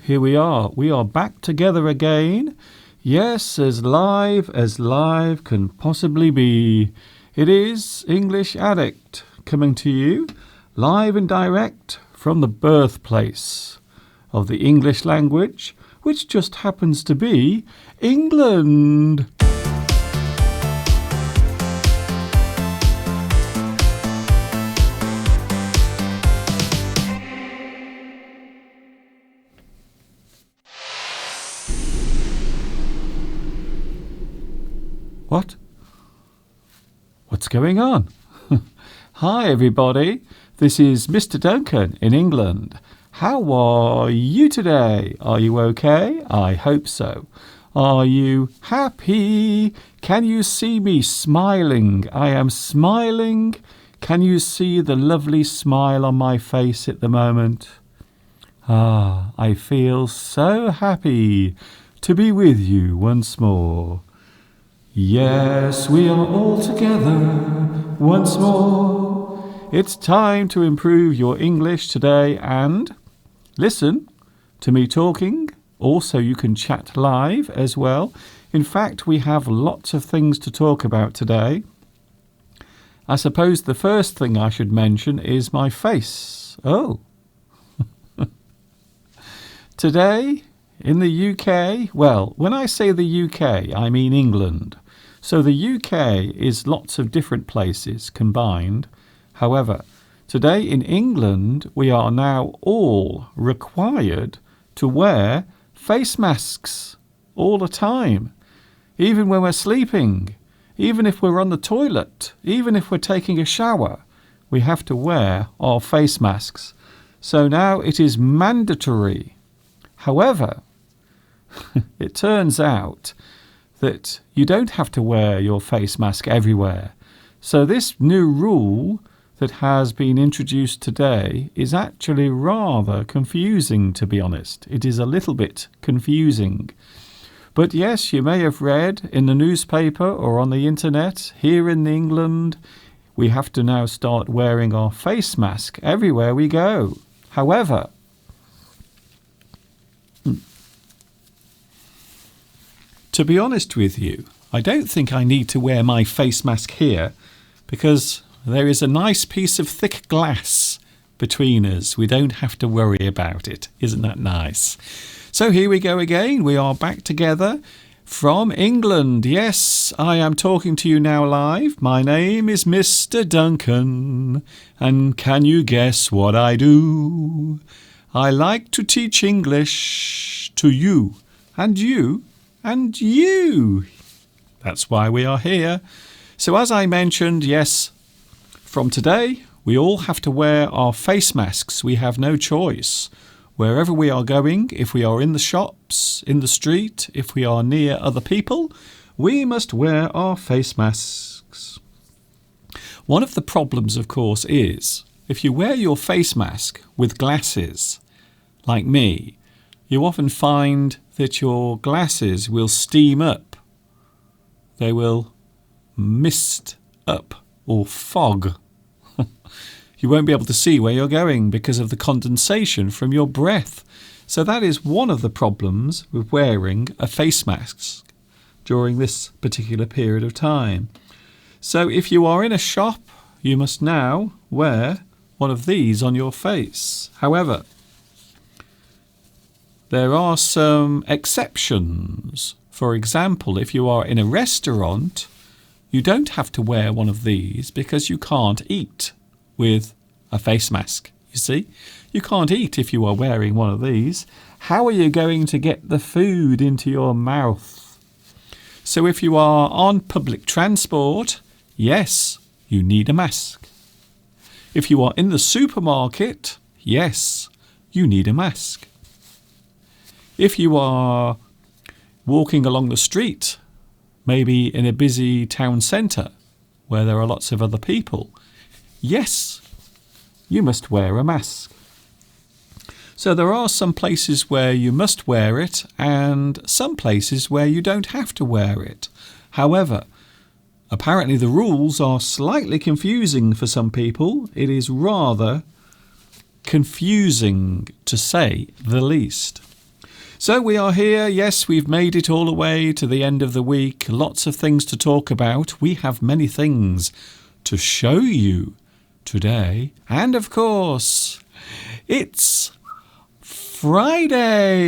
here we are. We are back together again. Yes, as live can possibly be. It is English Addict coming to you live and direct from the birthplace of the English language, which just happens to be England. What? What's going on? Hi everybody, this is Mr. Duncan in England. How are you today? Are you okay? I hope so. Are you happy? Can you see me smiling? I am smiling. Can you see the lovely smile on my face at the moment? I feel so happy to be with you once more. Yes, we are all together once more. It's time to improve your English today and listen to me talking. Also, you can chat live as well. In fact, we have lots of things to talk about today. I suppose the first thing I should mention is my face. Oh. Today, in the UK, well, when I say the UK, I mean England. So the UK is lots of different places combined. However, today in England, we are now all required to wear face masks all the time. Even when we're sleeping, even if we're on the toilet, even if we're taking a shower, we have to wear our face masks. So now it is mandatory. However, it turns out that you don't have to wear your face mask everywhere. So this new rule that has been introduced today is actually rather confusing, to be honest. It is a little bit confusing. But yes, you may have read in the newspaper or on the internet, here in England, we have to now start wearing our face mask everywhere we go. However, to be honest with you, I don't think I need to wear my face mask here because there is a nice piece of thick glass between us. We don't have to worry about it. Isn't that nice? So here we go again. We are back together from England. Yes, I am talking to you now live. My name is Mr. Duncan. And can you guess what I do? I like to teach English to you and you. And you. That's why we are here. So as I mentioned, yes, from today, we all have to wear our face masks. We have no choice. Wherever we are going, if we are in the shops, in the street, if we are near other people, we must wear our face masks. One of the problems, of course, is if you wear your face mask with glasses, like me, you often find that your glasses will steam up. They will mist up or fog. You won't be able to see where you're going because of the condensation from your breath. So that is one of the problems with wearing a face mask during this particular period of time. So if you are in a shop, you must now wear one of these on your face. However, there are some exceptions. For example, if you are in a restaurant, you don't have to wear one of these because you can't eat with a face mask. You see, you can't eat if you are wearing one of these. How are you going to get the food into your mouth? So if you are on public transport, yes, you need a mask. If you are in the supermarket, yes, you need a mask. If you are walking along the street, maybe in a busy town centre where there are lots of other people, yes, you must wear a mask. So there are some places where you must wear it and some places where you don't have to wear it. However, apparently the rules are slightly confusing for some people. It is rather confusing, to say the least. So we are here. Yes, we've made it all the way to the end of the week. Lots of things to talk about. We have many things to show you today. And of course, it's Friday.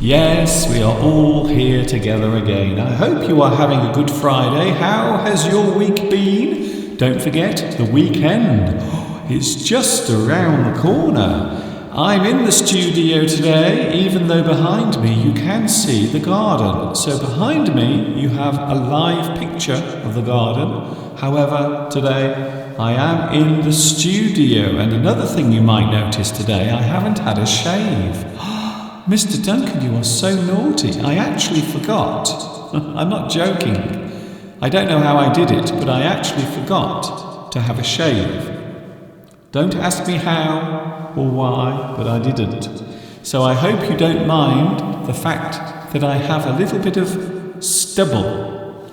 Yes, we are all here together again. I hope you are having a good Friday. How has your week been? Don't forget, the weekend is just around the corner. I'm in the studio today, even though behind me you can see the garden. So behind me you have a live picture of the garden. However, today I am in the studio. And another thing you might notice today, I haven't had a shave. Mr. Duncan, you are so naughty. I actually forgot. I'm not joking. I don't know how I did it, but I actually forgot to have a shave. Don't ask me how or why, but I didn't. So I hope you don't mind the fact that I have a little bit of stubble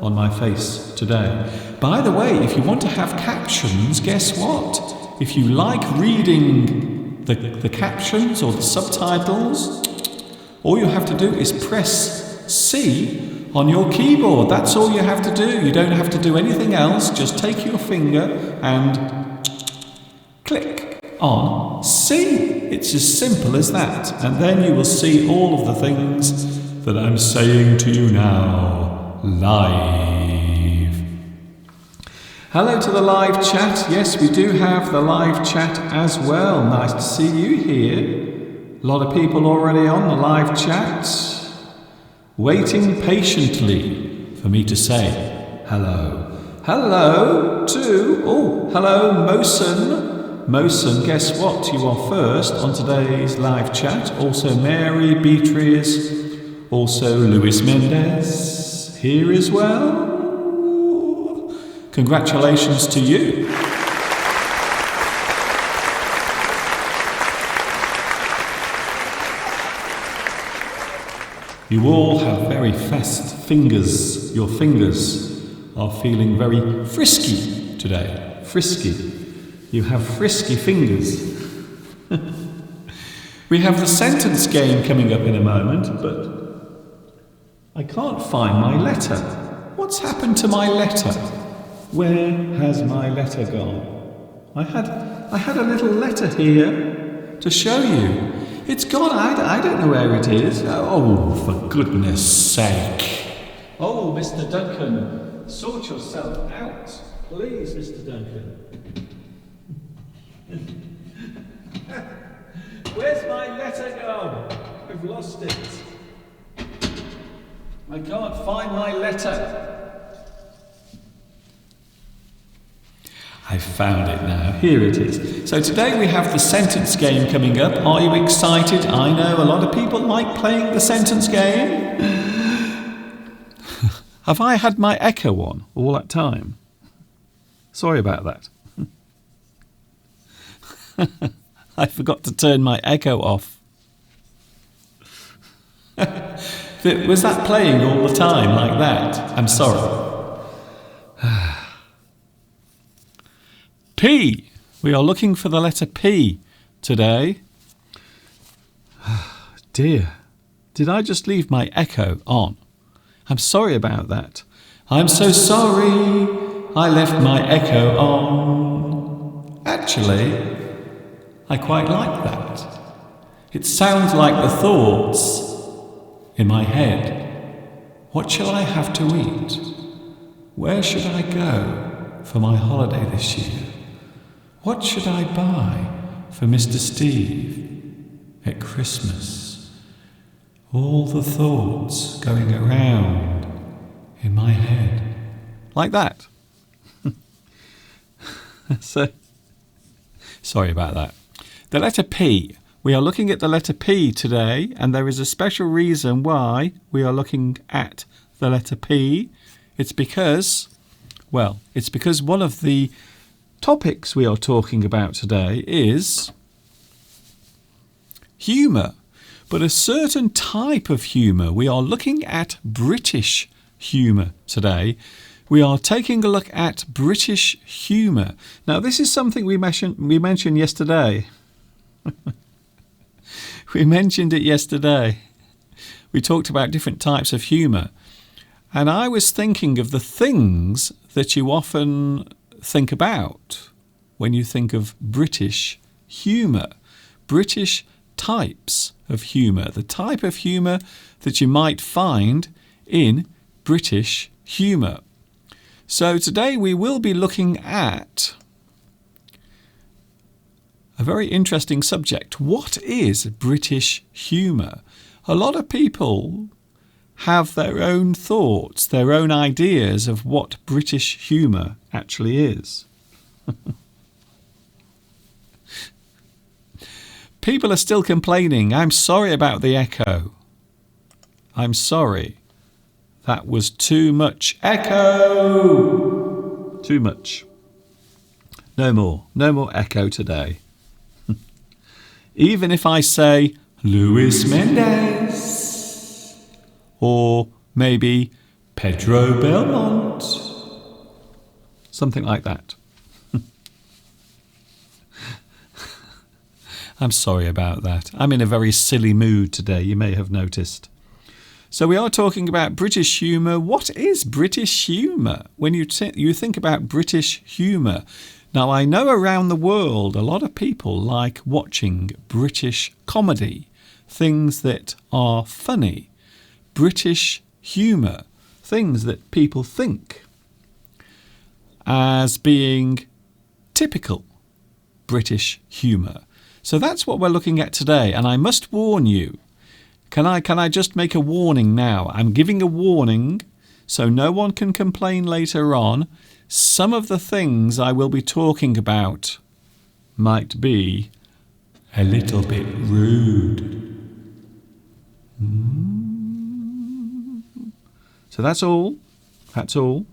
on my face today. By the way, if you want to have captions, guess what? If you like reading the captions or the subtitles, all you have to do is press C on your keyboard. That's all you have to do. You don't have to do anything else. Just take your finger and click on C. It's as simple as that. And then you will see all of the things that I'm saying to you now live. Hello to the live chat. Yes, we do have the live chat as well. Nice to see you here. A lot of people already on the live chat, waiting patiently for me to say hello. Hello to, hello Mosen. Mosen, guess what? You are first on today's live chat. Also Mary, Beatrice, also Luis Mendez here as well. Congratulations to you. You all have very fast fingers. Your fingers are feeling very frisky today. Frisky. You have frisky fingers. We have the sentence game coming up in a moment, but I can't find my letter. What's happened to my letter? Where has my letter gone? I had a little letter here to show you. It's gone. I don't know where it is. Oh, for goodness sake. Oh, Mr. Duncan, sort yourself out. Please, Mr. Duncan. Where's my letter gone? I've lost it. I can't find my letter. I found it now. Here it is. So today we have the sentence game coming up. Are you excited? I know a lot of people like playing the sentence game. Have I had my echo on all that time? Sorry about that. I forgot to turn my echo off. Was that playing all the time like that? I'm sorry. P. We are looking for the letter P today. Dear, did I just leave my echo on? I'm sorry about that. I'm so sorry I left my echo on. Actually, I quite like that. It sounds like the thoughts in my head. What shall I have to eat? Where should I go for my holiday this year? What should I buy for Mr. Steve at Christmas? All the thoughts going around in my head. Like that. So, sorry about that. The letter P. We are looking at the letter P today, and there is a special reason why we are looking at the letter P. It's because one of the topics we are talking about today is humour, but a certain type of humour. We are looking at British humour today. We are taking a look at British humour. Now, this is something we mentioned yesterday. We mentioned it yesterday. We talked about different types of humour. And I was thinking of the things that you often think about when you think of British humour. British types of humour. The type of humour that you might find in British humour. So today we will be looking at a very interesting subject. What is British humour? A lot of people have their own thoughts, their own ideas of what British humour actually is. People are still complaining. I'm sorry about the echo. I'm sorry. That was too much echo. Too much. No more. No more echo today. Even if I say Luis Mendes or maybe Pedro Belmont, something like that. I'm sorry about that. I'm in a very silly mood today, you may have noticed. So we are talking about British humour. What is British humour? When you think about British humour, now I know around the world a lot of people like watching British comedy, things that are funny. British humour, things that people think as being typical British humour. So that's what we're looking at today, and I must warn you. Can I just make a warning now? I'm giving a warning so no one can complain later on. Some of the things I will be talking about might be a little bit rude. So that's all. That's all.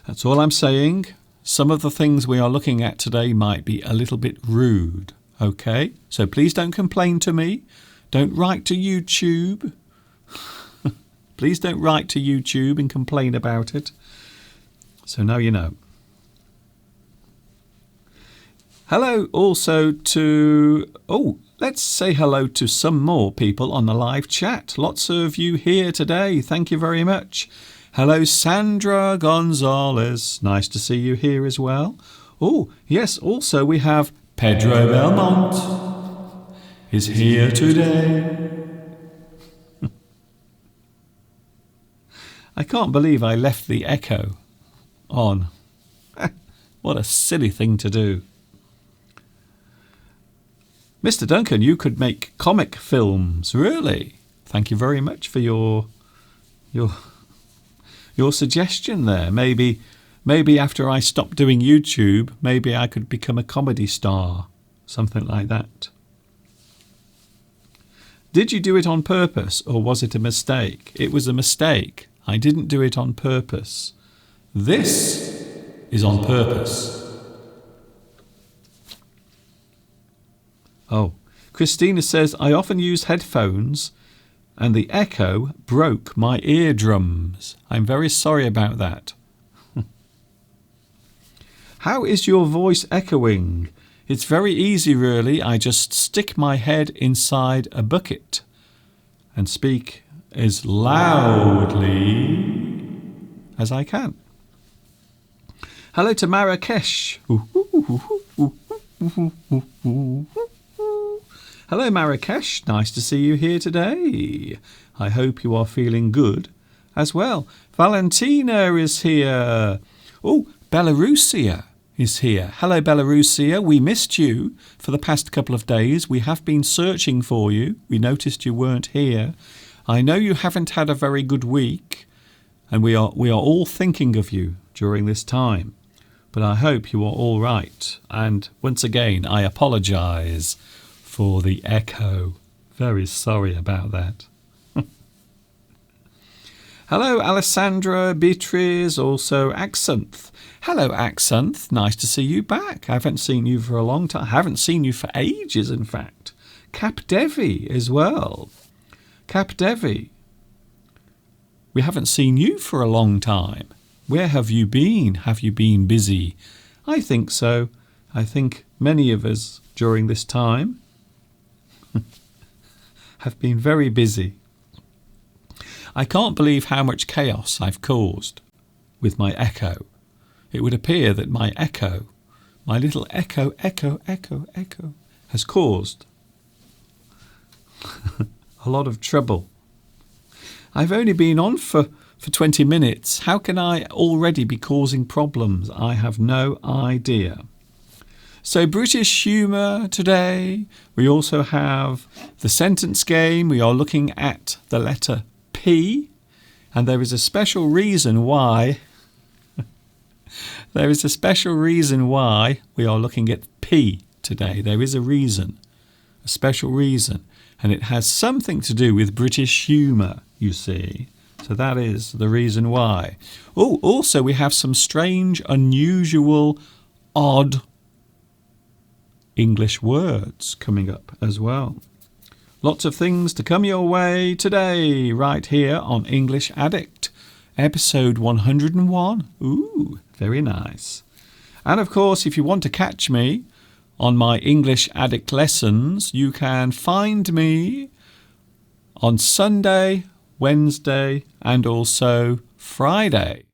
That's all I'm saying. Some of the things we are looking at today might be a little bit rude. Okay? So please don't complain to me. Don't write to YouTube. Please don't write to YouTube and complain about it. So now you know. Hello also to... let's say hello to some more people on the live chat. Lots of you here today. Thank you very much. Hello, Sandra Gonzalez. Nice to see you here as well. Oh, yes, also we have Pedro Belmont is here today. I can't believe I left the echo on. What a silly thing to do. Mr. Duncan, you could make comic films, really. Thank you very much for your suggestion there. Maybe after I stop doing YouTube, maybe I could become a comedy star, something like that. Did you do it on purpose or was it a mistake? It was a mistake. I didn't do it on purpose. This is on purpose. Oh, Christina says, I often use headphones and the echo broke my eardrums. I'm very sorry about that. How is your voice echoing? It's very easy, really. I just stick my head inside a bucket and speak as loudly as I can. Hello to Marrakesh. Hello, Marrakesh. Nice to see you here today. I hope you are feeling good as well. Valentina is here. Oh, Belarusia is here. Hello, Belarusia. We missed you for the past couple of days. We have been searching for you. We noticed you weren't here. I know you haven't had a very good week, and we are all thinking of you during this time. but I hope you are all right. And once again, I apologise for the echo. Very sorry about that. Hello, Alessandra, Beatrice, also Axanth. Hello, Axanth. Nice to see you back. I haven't seen you for a long time. I haven't seen you for ages, in fact. Cap Devi as well. Cap Devi. We haven't seen you for a long time. Where have you been? Have you been busy? I think so. I think many of us during this time have been very busy. I can't believe how much chaos I've caused with my echo. It would appear that my echo, my little echo, has caused a lot of trouble. I've only been on for 20 minutes. How can I already be causing problems? I have no idea. So British humour today. We also have the sentence game. We are looking at the letter P, and there is a special reason why we are looking at P today. There is a reason, a special reason, and it has something to do with British humour, you see. So that is the reason why. Oh, also we have some strange, unusual, odd English words coming up as well. Lots of things to come your way today, right here on English Addict, episode 101. Ooh, very nice. And of course, if you want to catch me on my English Addict lessons, you can find me on Sunday, Wednesday, and also Friday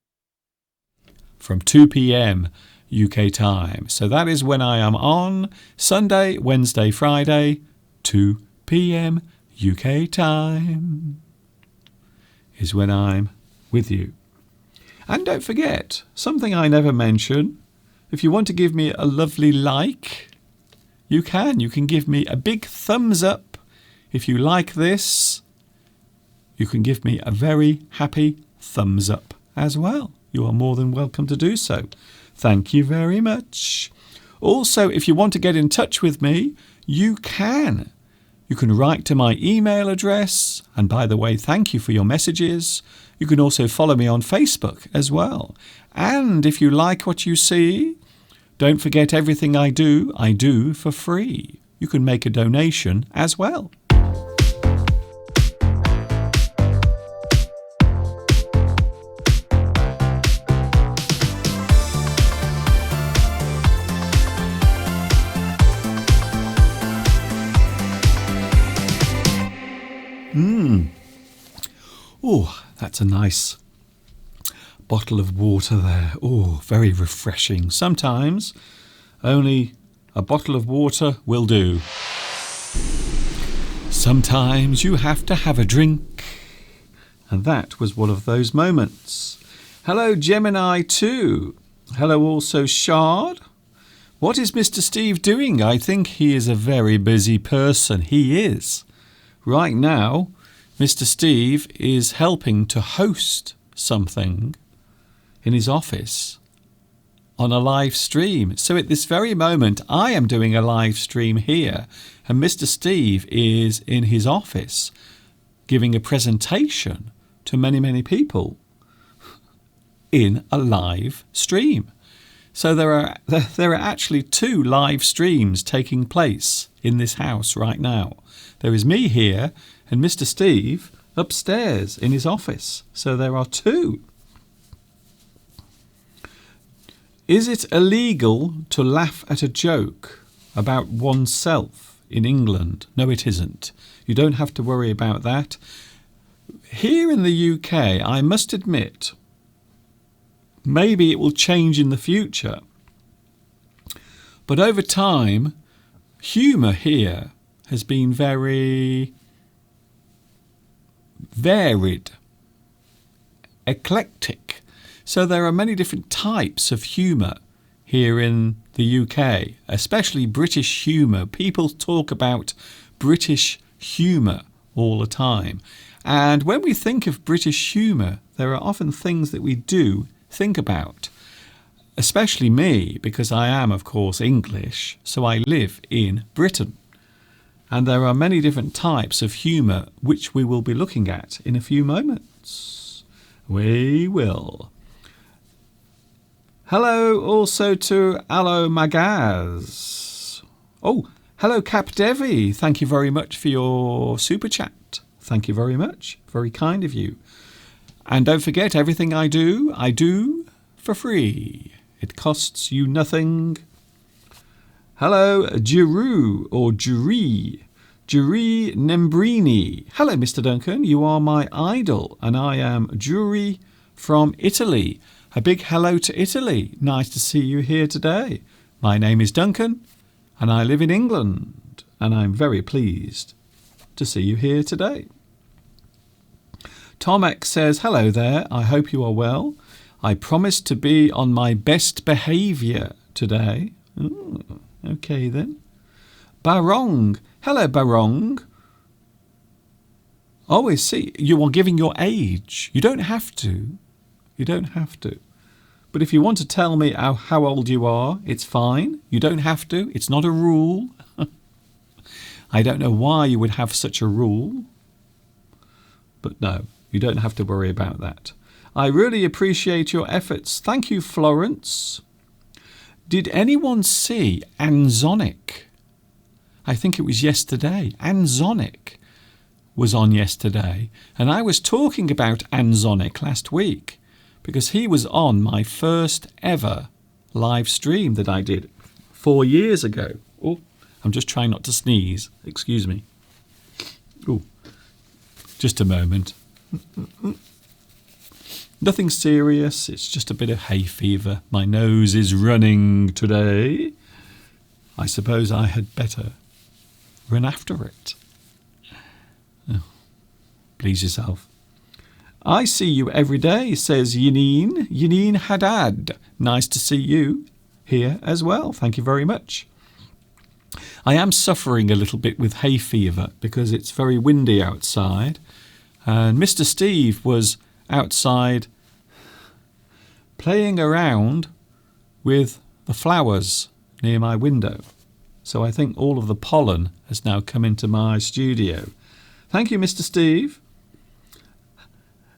from 2 p.m. UK time. So that is when I am on Sunday, Wednesday, Friday, 2 p.m. UK time is when I'm with you. And don't forget, something I never mention, if you want to give me a lovely like, you can. You can give me a big thumbs up. If you like this, you can give me a very happy thumbs up as well. You are more than welcome to do so. Thank you very much. Also, if you want to get in touch with me, you can. You can write to my email address. And by the way, thank you for your messages. You can also follow me on Facebook as well. And if you like what you see, don't forget everything I do for free. You can make a donation as well. Oh, that's a nice bottle of water there. Oh, very refreshing. Sometimes only a bottle of water will do. Sometimes you have to have a drink. And that was one of those moments. Hello, Gemini 2. Hello also, Shard. What is Mr. Steve doing? I think he is a very busy person. He is. Right now, Mr. Steve is helping to host something in his office on a live stream. So at this very moment, I am doing a live stream here, and Mr. Steve is in his office giving a presentation to many, many people in a live stream. So there are actually 2 live streams taking place in this house right now. There is me here and Mr. Steve upstairs in his office. So there are 2. Is it illegal to laugh at a joke about oneself in England? No, it isn't. You don't have to worry about that. Here in the UK, I must admit, maybe it will change in the future. But over time, humour here has been very varied, eclectic. So there are many different types of humour here in the UK, especially British humour. People talk about British humour all the time. And when we think of British humour, there are often things that we do think about. especially me, because I am, of course, English, so I live in Britain. And there are many different types of humour which we will be looking at in a few moments. We will. Hello also to Allo Magaz. Oh, hello Cap Devi. Thank you very much for your super chat. Thank you very much. Very kind of you. And don't forget, everything I do for free. It costs you nothing. Hello, Giroux or Jury Nembrini. Hello, Mr. Duncan. You are my idol, and I am Jury from Italy. A big hello to Italy. Nice to see you here today. My name is Duncan, and I live in England, and I'm very pleased to see you here today. Tom X says, hello there. I hope you are well. I promise to be on my best behaviour today. Ooh, okay then. Barong. Hello, Barong. Always see, you are giving your age. You don't have to. You don't have to. But if you want to tell me how old you are, it's fine. You don't have to. It's not a rule. I don't know why you would have such a rule. But no, you don't have to worry about that. I really appreciate your efforts. Thank you, Florence. Did anyone see Anzonic? I think it was yesterday. Anzonic was on yesterday. And I was talking about Anzonic last week because he was on my first ever live stream that I did 4 years ago. Oh, I'm just trying not to sneeze. Excuse me. Oh, just a moment. Nothing serious. It's just a bit of hay fever. My nose is running today. I suppose I had better run after it. Oh, please yourself. I see you every day, says Yanine Haddad. Nice to see you here as well. Thank you very much. I am suffering a little bit with hay fever because it's very windy outside. And Mr. Steve was outside playing around with the flowers near my window. So I think all of the pollen has now come into my studio. Thank you, Mr. Steve.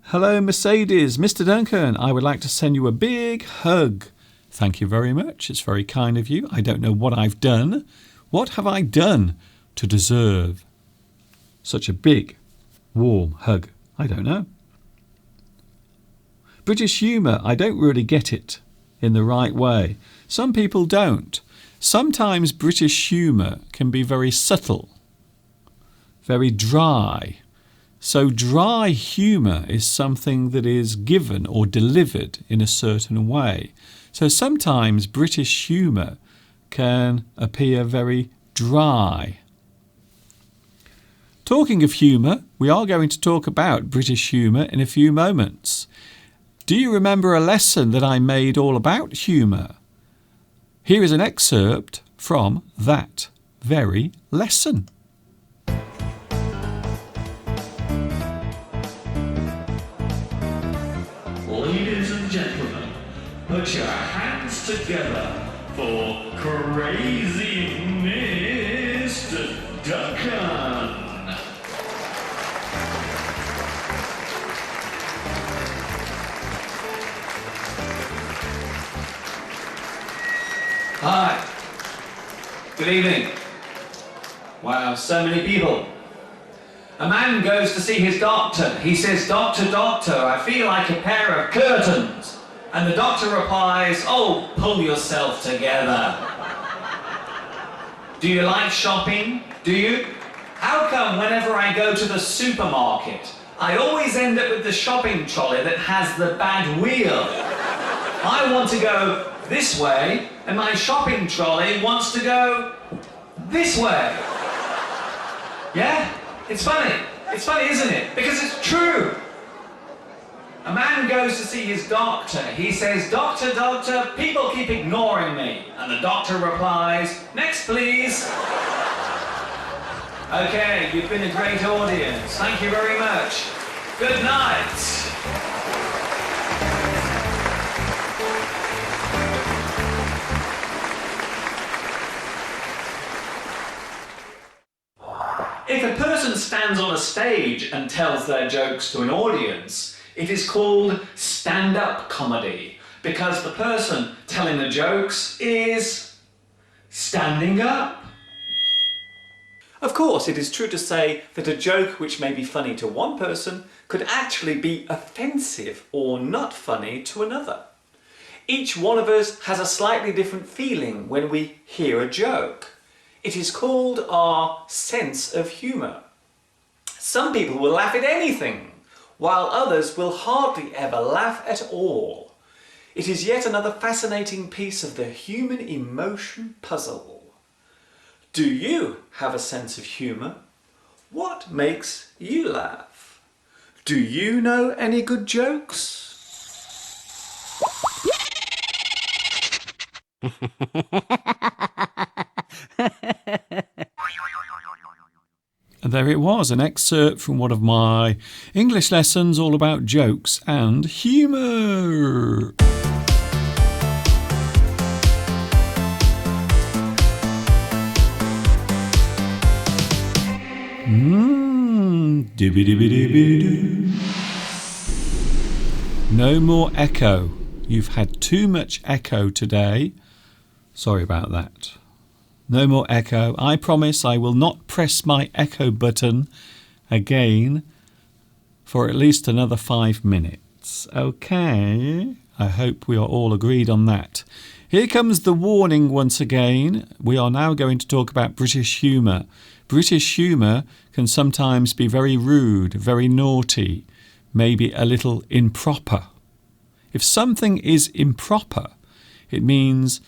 Hello, Mercedes. Mr. Duncan, I would like to send you a big hug. Thank you very much. It's very kind of you. I don't know what I've done. What have I done to deserve such a big, warm hug? I don't know. British humour, I don't really get it in the right way. Some people don't. Sometimes British humour can be very subtle, very dry. So dry humour is something that is given or delivered in a certain way. So sometimes British humour can appear very dry. Talking of humour, we are going to talk about British humour in a few moments. Do you remember a lesson that I made all about humour? Here is an excerpt from that very lesson. Ladies and gentlemen, put your hands together for Crazy Mr. Duncan. Hi. Good evening. Wow, so many people. A man goes to see his doctor. He says, "Doctor, doctor, I feel like a pair of curtains." And the doctor replies, "Oh, pull yourself together." Do you like shopping? Do you? How come whenever I go to the supermarket, I always end up with the shopping trolley that has the bad wheel? I want to go this way, and my shopping trolley wants to go this way. Yeah? It's funny. It's funny, isn't it? Because it's true. A man goes to see his doctor. He says, "Doctor, doctor, people keep ignoring me." And the doctor replies, "Next, please." Okay, you've been a great audience. Thank you very much. Good night. If a person stands on a stage and tells their jokes to an audience, it is called stand-up comedy, because the person telling the jokes is standing up. Of course, it is true to say that a joke which may be funny to one person could actually be offensive or not funny to another. Each one of us has a slightly different feeling when we hear a joke. It is called our sense of humour. Some people will laugh at anything, while others will hardly ever laugh at all. It is yet another fascinating piece of the human emotion puzzle. Do you have a sense of humour? What makes you laugh? Do you know any good jokes? And there it was, an excerpt from one of my English lessons all about jokes and humour. Dibby-dibby-dibby-doo. No more echo. You've had too much echo today. Sorry about that. No more echo. I promise I will not press my echo button again for at least another 5 minutes. Okay. I hope we are all agreed on that. Here comes the warning once again. We are now going to talk about British humour. British humour can sometimes be very rude, very naughty, maybe a little improper. If something is improper, it means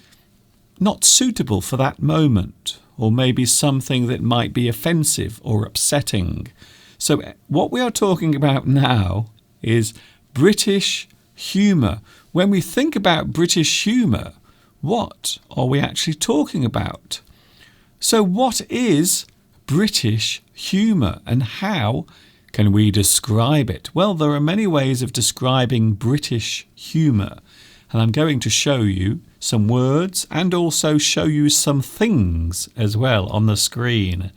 not suitable for that moment, or maybe something that might be offensive or upsetting. So what we are talking about now is British humour. When we think about British humour, what are we actually talking about? So what is British humour and how can we describe it? Well, there are many ways of describing British humour, and I'm going to show you some words and also show you some things as well on the screen.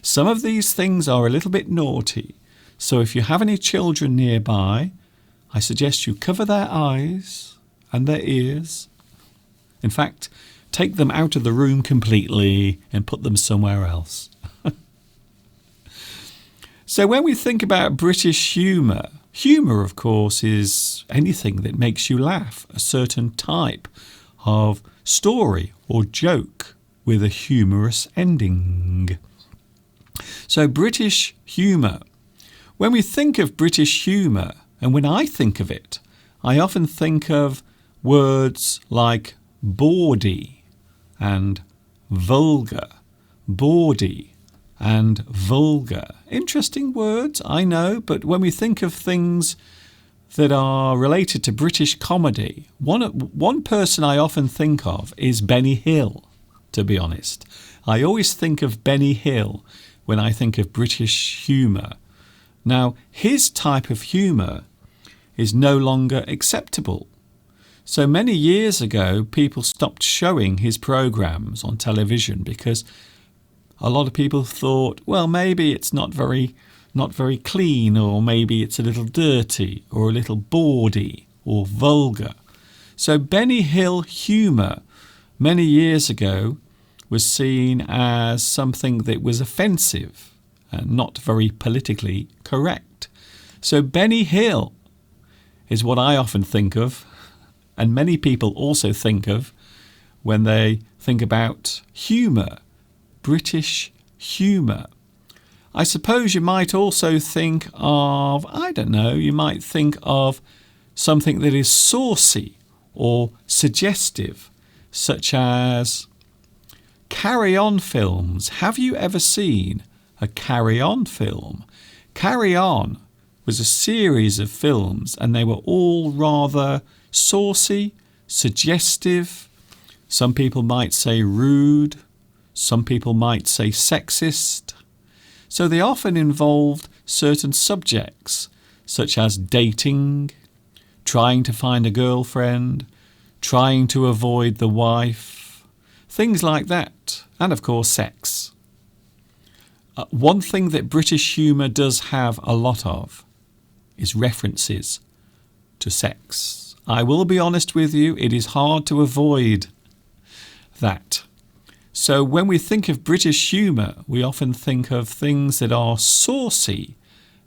Some of these things are a little bit naughty, so if you have any children nearby, I suggest you cover their eyes and their ears. In fact, take them out of the room completely and put them somewhere else. So when we think about British humour, humour, of course, is anything that makes you laugh, a certain type of story or joke with a humorous ending. So British humour. When we think of British humour, and when I think of it, I often think of words like bawdy and vulgar. Bawdy and vulgar. Interesting words, I know, but when we think of things that are related to British comedy, one person I often think of is Benny Hill, to be honest. I always think of Benny Hill when I think of British humour. Now, his type of humour is no longer acceptable. So many years ago, people stopped showing his programmes on television because a lot of people thought, well, maybe it's not very clean, or maybe it's a little dirty, or a little bawdy, or vulgar. So Benny Hill humour many years ago was seen as something that was offensive and not very politically correct. So Benny Hill is what I often think of, and many people also think of when they think about humour, British humour. I suppose you might also think of, you might think of something that is saucy or suggestive, such as Carry On films. Have you ever seen a Carry On film? Carry On was a series of films, and they were all rather saucy, suggestive. Some people might say rude. Some people might say sexist. So they often involved certain subjects, such as dating, trying to find a girlfriend, trying to avoid the wife, things like that, and of course sex. One thing that British humour does have a lot of is references to sex. I will be honest with you, it is hard to avoid that. So when we think of British humour, we often think of things that are saucy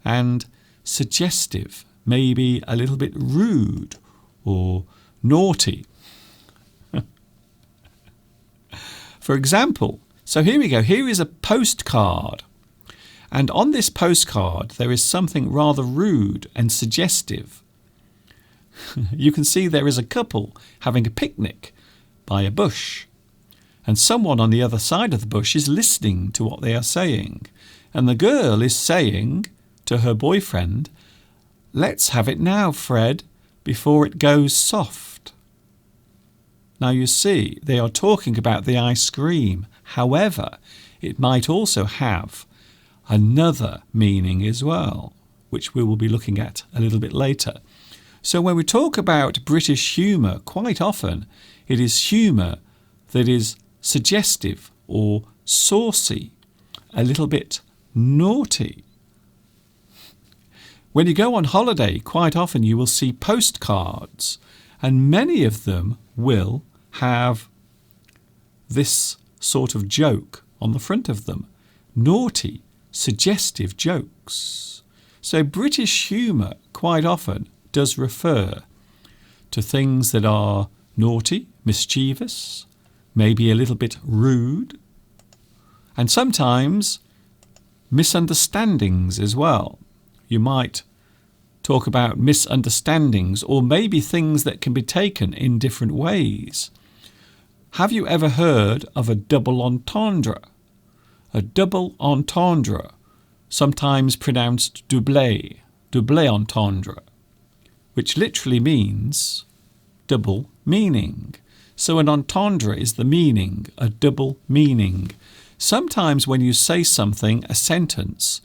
and suggestive, maybe a little bit rude or naughty. For example, so here we go. Here is a postcard. And on this postcard, there is something rather rude and suggestive. You can see there is a couple having a picnic by a bush. And someone on the other side of the bush is listening to what they are saying. And the girl is saying to her boyfriend, "Let's have it now, Fred, before it goes soft." Now you see, they are talking about the ice cream. However, it might also have another meaning as well, which we will be looking at a little bit later. So when we talk about British humour, quite often it is humour that is suggestive or saucy, a little bit naughty. When you go on holiday, quite often you will see postcards, and many of them will have this sort of joke on the front of them. Naughty, suggestive jokes. So British humour quite often does refer to things that are naughty, mischievous, maybe a little bit rude, and sometimes misunderstandings as well. You might talk about misunderstandings or maybe things that can be taken in different ways. Have you ever heard of a double entendre? A double entendre, sometimes pronounced double entendre, which literally means double meaning. So an entendre is the meaning, a double meaning. Sometimes when you say something, a sentence,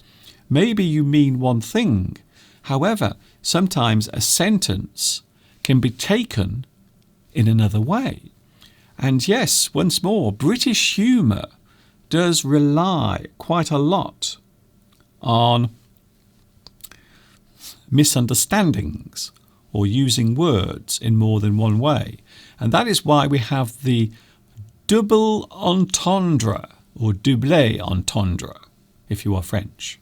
maybe you mean one thing. However, sometimes a sentence can be taken in another way. And yes, once more, British humour does rely quite a lot on misunderstandings or using words in more than one way. And that is why we have the double entendre or double entendre, if you are French.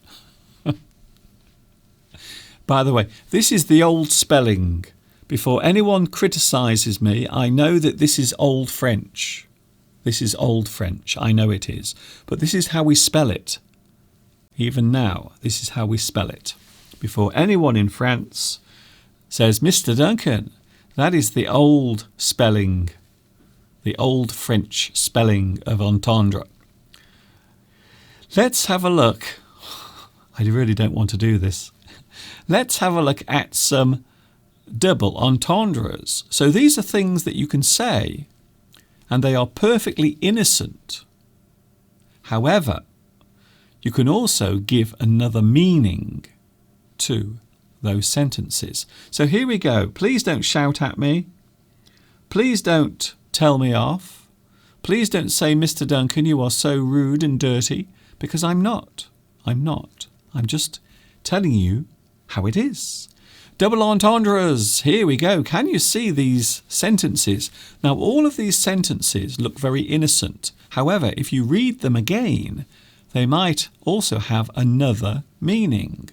By the way, this is the old spelling. Before anyone criticises me, I know that this is old French. This is old French. I know it is. But this is how we spell it. Even now, this is how we spell it. Before anyone in France says, "Mr. Duncan, that is the old spelling, the old French spelling of entendre." Let's have a look. I really don't want to do this. Let's have a look at some double entendres. So these are things that you can say, and they are perfectly innocent. However, you can also give another meaning to those sentences. So here we go. Please don't shout at me. Please don't tell me off. Please don't say, "Mr. Duncan, you are so rude and dirty," because I'm not. I'm not. I'm just telling you how it is. Double entendres. Here we go. Can you see these sentences? Now, all of these sentences look very innocent. However, if you read them again, they might also have another meaning.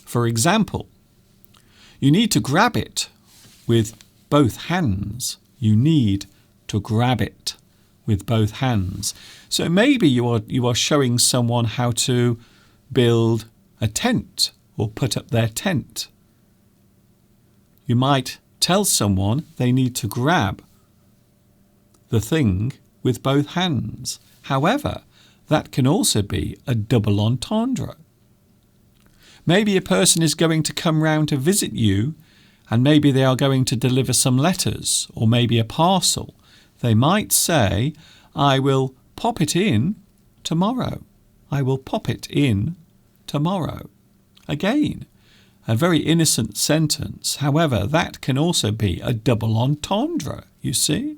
For example, you need to grab it with both hands. You need to grab it with both hands. So maybe you are showing someone how to build a tent or put up their tent. You might tell someone they need to grab the thing with both hands. However, that can also be a double entendre. Maybe a person is going to come round to visit you, and maybe they are going to deliver some letters or maybe a parcel. They might say, "I will pop it in tomorrow." I will pop it in tomorrow. Again, a very innocent sentence. However, that can also be a double entendre, you see.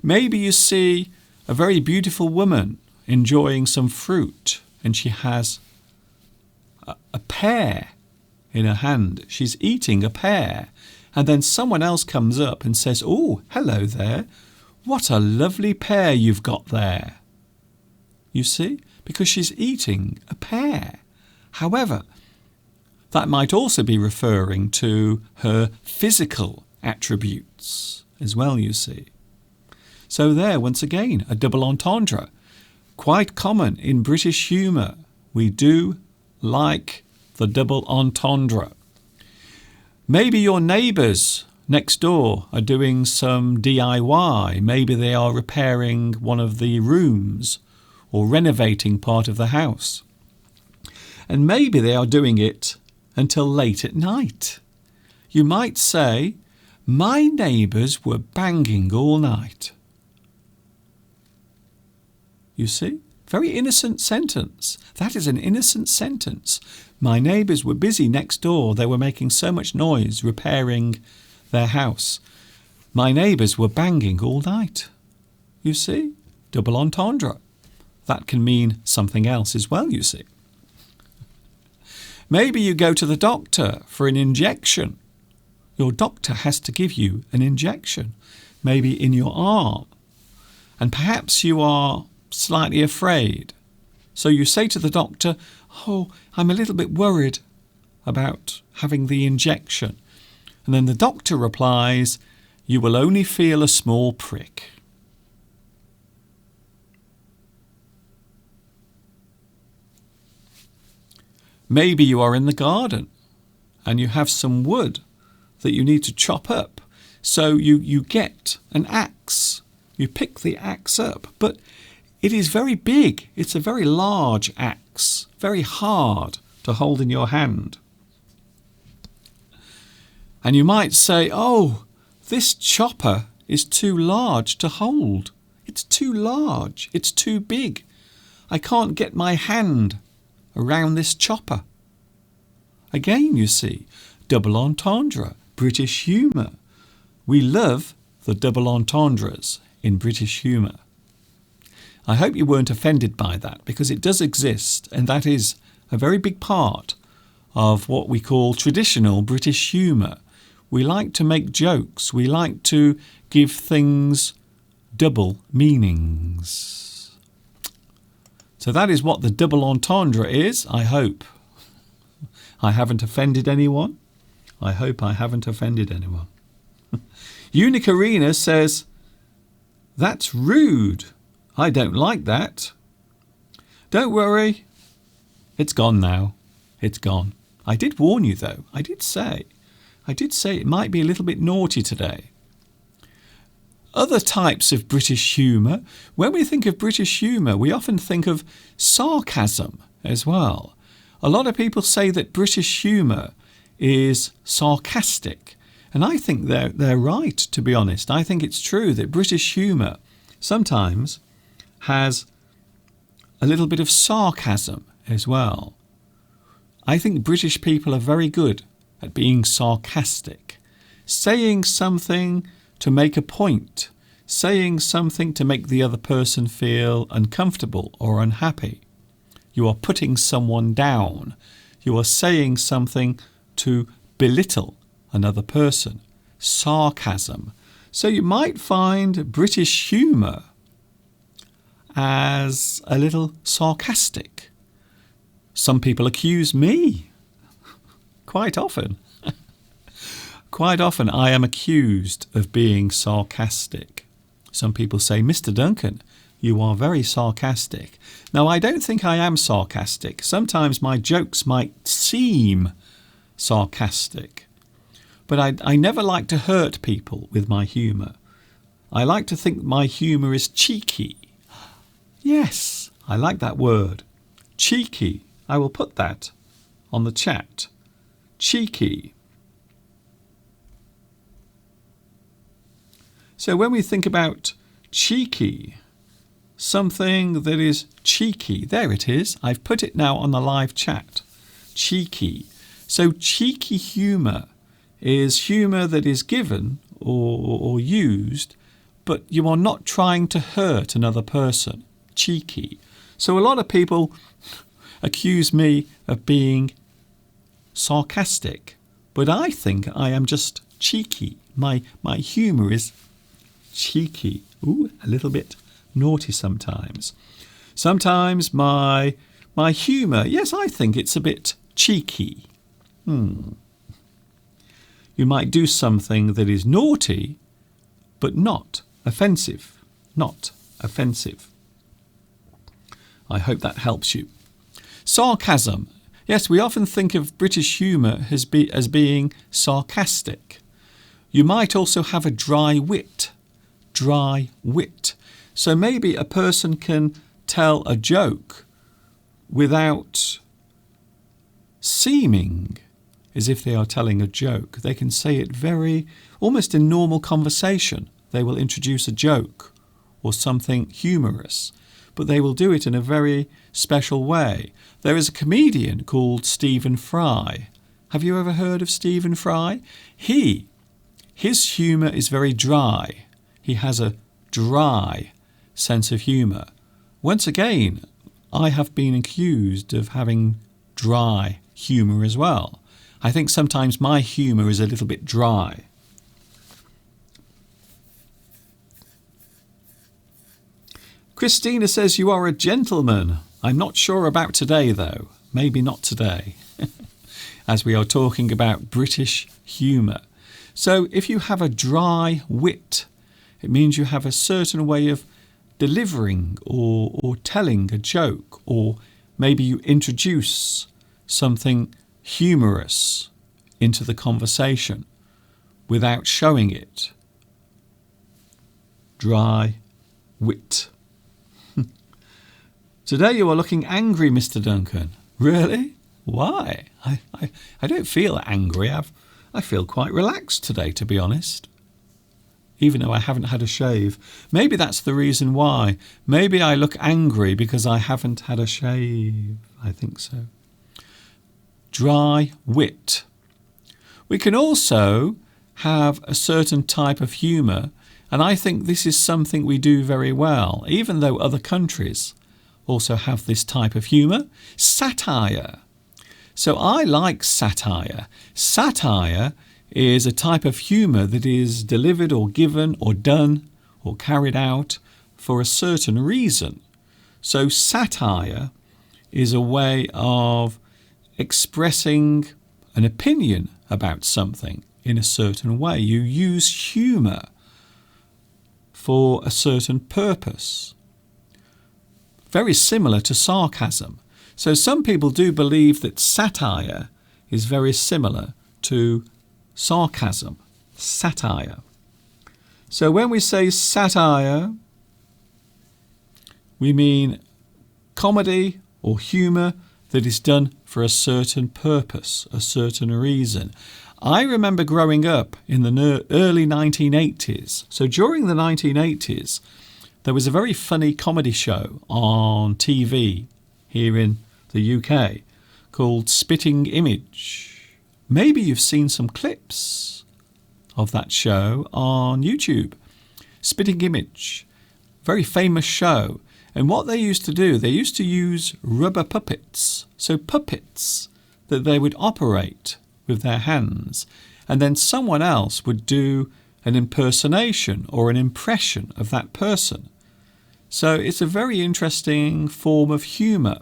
Maybe you see a very beautiful woman enjoying some fruit and she has a pear in her hand. She's eating a pear. And then someone else comes up and says, "Oh, hello there. What a lovely pear you've got there." You see? Because she's eating a pear. However, that might also be referring to her physical attributes as well, you see. So there, once again, a double entendre. Quite common in British humour. We do like the double entendre. Maybe your neighbours next door are doing some DIY. Maybe they are repairing one of the rooms or renovating part of the house. And maybe they are doing it until late at night. You might say, "My neighbours were banging all night." You see? Very innocent sentence. That is an innocent sentence. My neighbours were busy next door. They were making so much noise repairing their house. My neighbours were banging all night. You see? Double entendre. That can mean something else as well, you see. Maybe you go to the doctor for an injection. Your doctor has to give you an injection, maybe in your arm. And perhaps you are slightly afraid. So you say to the doctor, "Oh, I'm a little bit worried about having the injection." And then the doctor replies, "You will only feel a small prick." Maybe you are in the garden and you have some wood that you need to chop up. So you get an axe. You pick the axe up, but it is very big. It's a very large axe, very hard to hold in your hand. And you might say, "Oh, this chopper is too large to hold. It's too large. It's too big. I can't get my hand around this chopper." Again, you see, double entendre, British humour. We love the double entendres in British humour. I hope you weren't offended by that, because it does exist, and that is a very big part of what we call traditional British humour. We like to make jokes. We like to give things double meanings. So that is what the double entendre is, I hope. I haven't offended anyone. I hope I haven't offended anyone. Unique Arena says, "That's rude. I don't like that." Don't worry. It's gone now. It's gone. I did warn you, though. I did say it might be a little bit naughty today. Other types of British humour. When we think of British humour, we often think of sarcasm as well. A lot of people say that British humour is sarcastic. And I think they're right, to be honest. I think it's true that British humour sometimes has a little bit of sarcasm as well. I think British people are very good at being sarcastic, saying something to make a point, saying something to make the other person feel uncomfortable or unhappy. You are putting someone down. You are saying something to belittle another person. Sarcasm. So you might find British humour as a little sarcastic. Some people accuse me quite often. Quite often I am accused of being sarcastic. Some people say, "Mr. Duncan, you are very sarcastic." Now, I don't think I am sarcastic. Sometimes my jokes might seem sarcastic. But I never like to hurt people with my humour. I like to think my humour is cheeky. Yes, I like that word. Cheeky. I will put that on the chat. Cheeky. So when we think about cheeky, something that is cheeky, there it is. I've put it now on the live chat. Cheeky. So cheeky humour is humour that is given or used, but you are not trying to hurt another person. Cheeky. So a lot of people accuse me of being sarcastic, but I think I am just cheeky. My humour is cheeky. Ooh, a little bit naughty sometimes. Sometimes my humour, yes, I think it's a bit cheeky. You might do something that is naughty, but not offensive. Not offensive. I hope that helps you. Sarcasm. Yes, we often think of British humour as being sarcastic. You might also have a dry wit. Dry wit. So maybe a person can tell a joke without seeming as if they are telling a joke. They can say it very, almost in normal conversation. They will introduce a joke or something humorous, but they will do it in a very special way. There is a comedian called Stephen Fry. Have you ever heard of Stephen Fry? His humour is very dry. He has a dry sense of humour. Once again, I have been accused of having dry humour as well. I think sometimes my humour is a little bit dry. Christina says you are a gentleman. I'm not sure about today though. Maybe not today. As we are talking about British humour. So if you have a dry wit, it means you have a certain way of delivering or telling a joke, or maybe you introduce something humorous into the conversation without showing it. Dry wit. Today you are looking angry, Mr. Duncan. Really? Why? I don't feel angry. I feel quite relaxed today, to be honest. Even though I haven't had a shave. Maybe that's the reason why. Maybe I look angry because I haven't had a shave. I think so. Dry wit. We can also have a certain type of humour, and I think this is something we do very well, even though other countries also have this type of humour. Satire. So I like satire. Satire is a type of humour that is delivered or given or done or carried out for a certain reason. So satire is a way of expressing an opinion about something in a certain way. You use humour for a certain purpose. Very similar to sarcasm. So some people do believe that satire is very similar to sarcasm. Satire. So when we say satire, we mean comedy or humour that is done for a certain purpose, a certain reason. I remember growing up in the early 1980s. So during the 1980s, there was a very funny comedy show on TV here in the UK called Spitting Image. Maybe you've seen some clips of that show on YouTube. Spitting Image, very famous show. And what they used to do, they used to use rubber puppets. So puppets that they would operate with their hands. And then someone else would do an impersonation or an impression of that person. So it's a very interesting form of humour.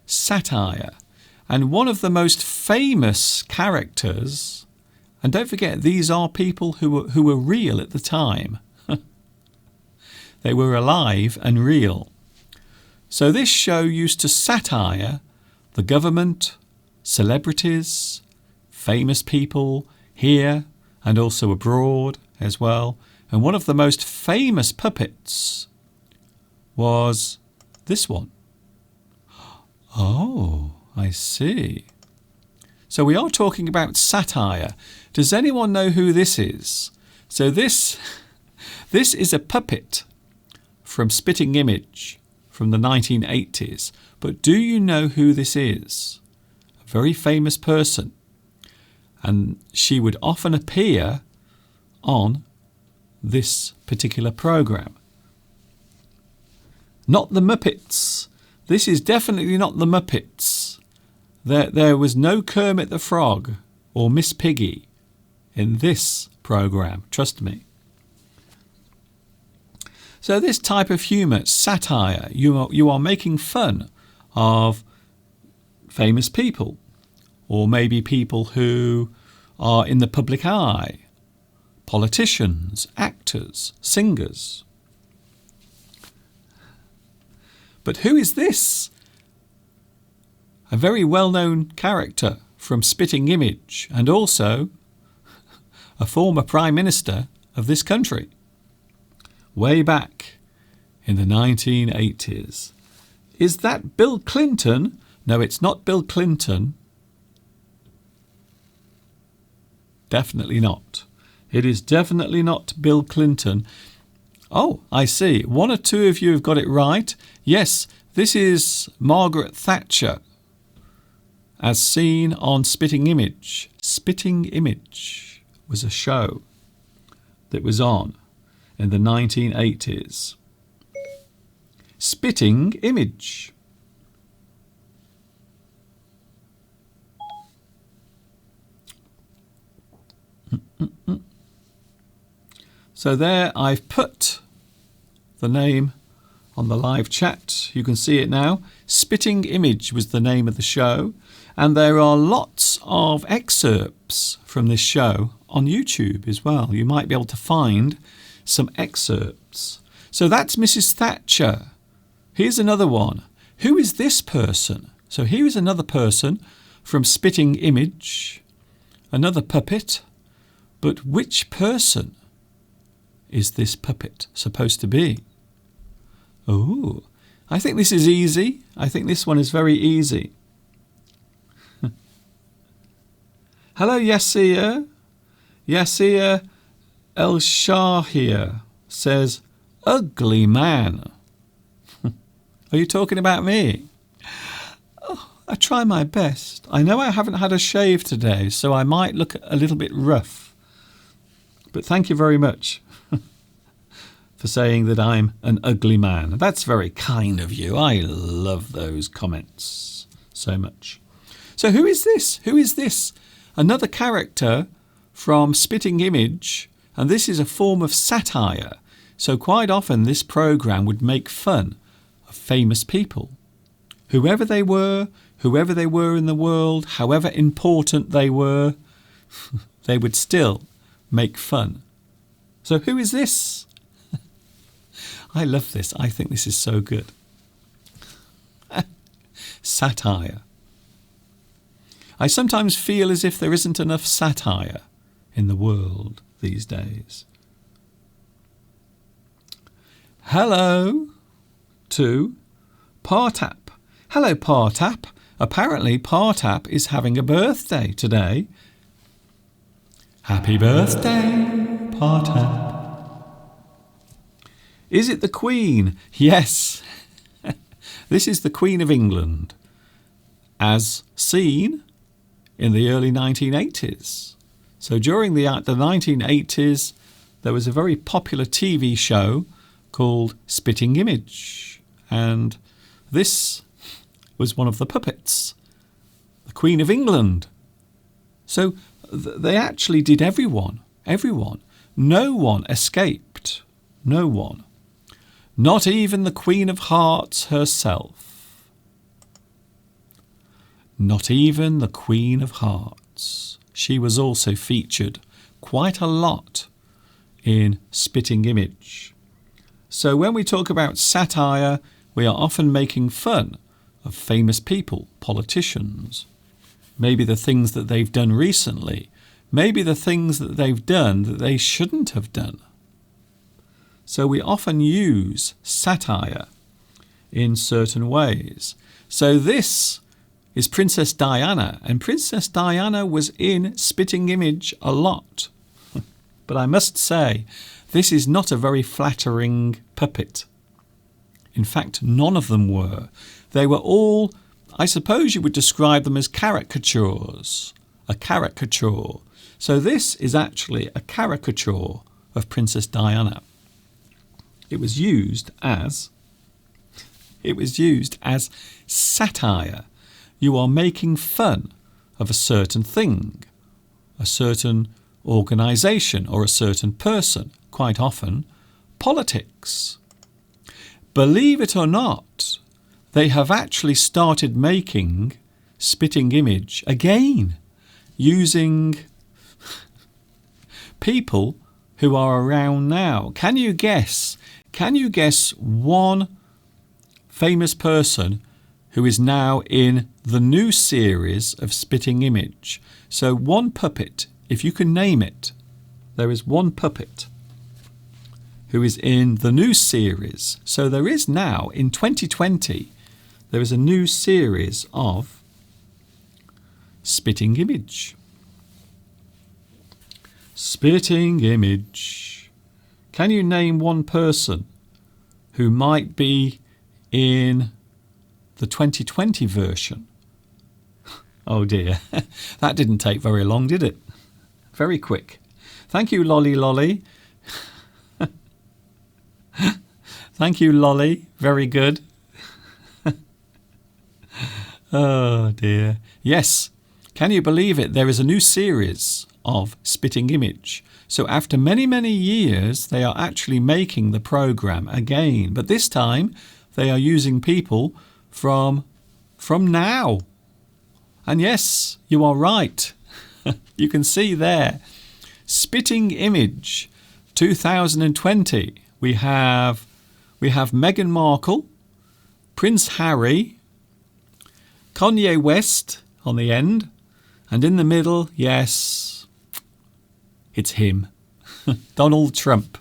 Satire. And one of the most famous characters, and don't forget these are people who were real at the time. They were alive and real. So this show used to satire the government, celebrities, famous people here and also abroad as well. And one of the most famous puppets was this one. Oh, I see. So we are talking about satire. Does anyone know who this is? So this is a puppet from Spitting Image from the 1980s. But do you know who this is? A very famous person. And she would often appear on this particular programme. Not the Muppets. This is definitely not the Muppets. There was no Kermit the Frog or Miss Piggy in this programme, trust me. So this type of humour, satire, you are making fun of famous people, or maybe people who are in the public eye, politicians, actors, singers. But who is this? A very well-known character from Spitting Image, and also a former Prime Minister of this country, way back in the 1980s. Is that Bill Clinton? No, it's not Bill Clinton. Definitely not. It is definitely not Bill Clinton. Oh, I see. One or two of you have got it right. Yes, this is Margaret Thatcher, as seen on Spitting Image. Spitting Image was a show that was on in the 1980s. Spitting Image. So there I've put the name on the live chat. You can see it now. Spitting Image was the name of the show, and there are lots of excerpts from this show on YouTube as well. You might be able to find some excerpts. So that's Mrs. Thatcher. Here's another one. Who is this person? So here is another person from Spitting Image, another puppet. But which person is this puppet supposed to be? Oh, I think this is easy. I think this one is very easy. Hello, Yassir. Yassir El Shahir says, ugly man. Are you talking about me? Oh, I try my best. I know I haven't had a shave today, so I might look a little bit rough. But thank you very much for saying that I'm an ugly man. That's very kind of you. I love those comments so much. So who is this? Who is this? Another character from Spitting Image, and this is a form of satire. So quite often this programme would make fun of famous people. Whoever they were in the world, however important they were, they would still make fun. So who is this? I love this. I think this is so good. Satire. I sometimes feel as if there isn't enough satire in the world these days. Hello to Partap. Hello, Partap. Apparently, Partap is having a birthday today. Happy birthday, Partap. Is it the Queen? Yes. This is the Queen of England, as seen in the early 1980s. So during the 1980s, there was a very popular TV show called Spitting Image, and this was one of the puppets, the Queen of England. So they actually did everyone. No one escaped. No one. Not even the Queen of Hearts herself. Not even the Queen of Hearts. She was also featured quite a lot in Spitting Image. So when we talk about satire, we are often making fun of famous people, politicians. Maybe the things that they've done recently. Maybe the things that they've done that they shouldn't have done. So we often use satire in certain ways. So this is Princess Diana, and Princess Diana was in Spitting Image a lot. But I must say, this is not a very flattering puppet. In fact, none of them were. They were all, I suppose you would describe them as caricatures. A caricature. So this is actually a caricature of Princess Diana. It was used as It was used as satire. You are making fun of a certain thing, a certain organisation or a certain person, quite often politics. Believe it or not, they have actually started making Spitting Image again, using people who are around now. Can you guess one famous person who is now in the new series of Spitting Image? So one puppet, if you can name it, there is one puppet who is in the new series. So there is now, in 2020, there is a new series of Spitting Image. Spitting Image. Can you name one person who might be in the 2020 version? Oh dear, that didn't take very long, did it? Very quick. Thank you, Lolly Lolly. Thank you, Lolly. Very good. Oh dear. Yes. Can you believe it? There is a new series of Spitting Image. So after many, many years, they are actually making the program again. But this time, they are using people from now. And yes, you are right. You can see there. Spitting Image 2020. We have Meghan Markle, Prince Harry, Kanye West on the end, and in the middle, yes, it's him, Donald Trump.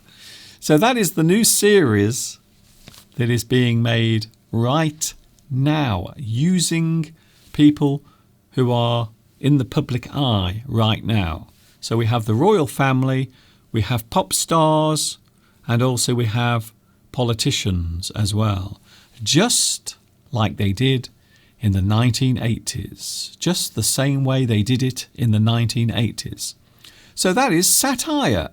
So that is the new series that is being made right now, using people who are in the public eye right now. So we have the royal family, we have pop stars, and also we have politicians as well, just like they did in the 1980s, just the same way they did it in the 1980s. So that is satire.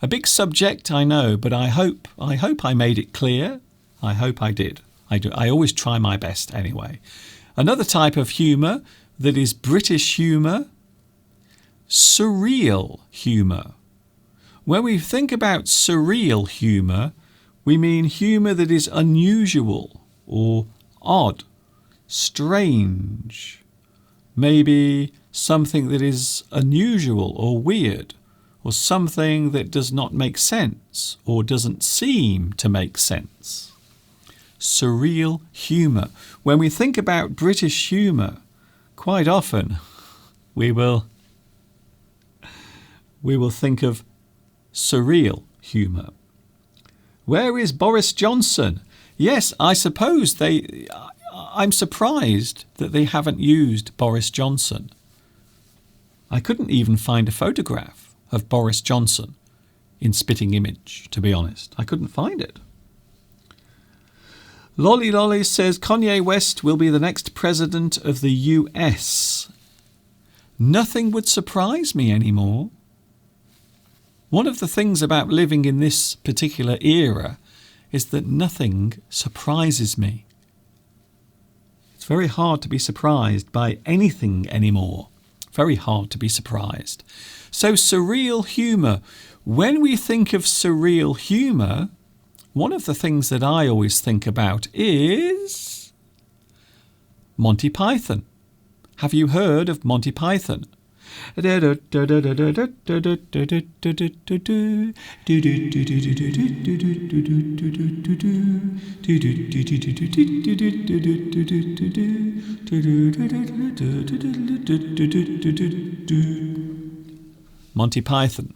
A big subject, I know, but I hope I made it clear. I hope I did. I always try my best anyway. Another type of humour that is British humour, surreal humour. When we think about surreal humour, we mean humour that is unusual or odd, strange, maybe something that is unusual or weird, or something that does not make sense or doesn't seem to make sense. Surreal humour. When we think about British humour, quite often we will think of surreal humour. Where is Boris Johnson? Yes, I suppose I'm surprised that they haven't used Boris Johnson. I couldn't even find a photograph of Boris Johnson in Spitting Image, to be honest. I couldn't find it. Lolly Lolly says Kanye West will be the next president of the US. Nothing would surprise me anymore. One of the things about living in this particular era is that nothing surprises me. It's very hard to be surprised by anything anymore. Very hard to be surprised. So surreal humour. When we think of surreal humour, one of the things that I always think about is Monty Python. Have you heard of Monty Python? Monty Python.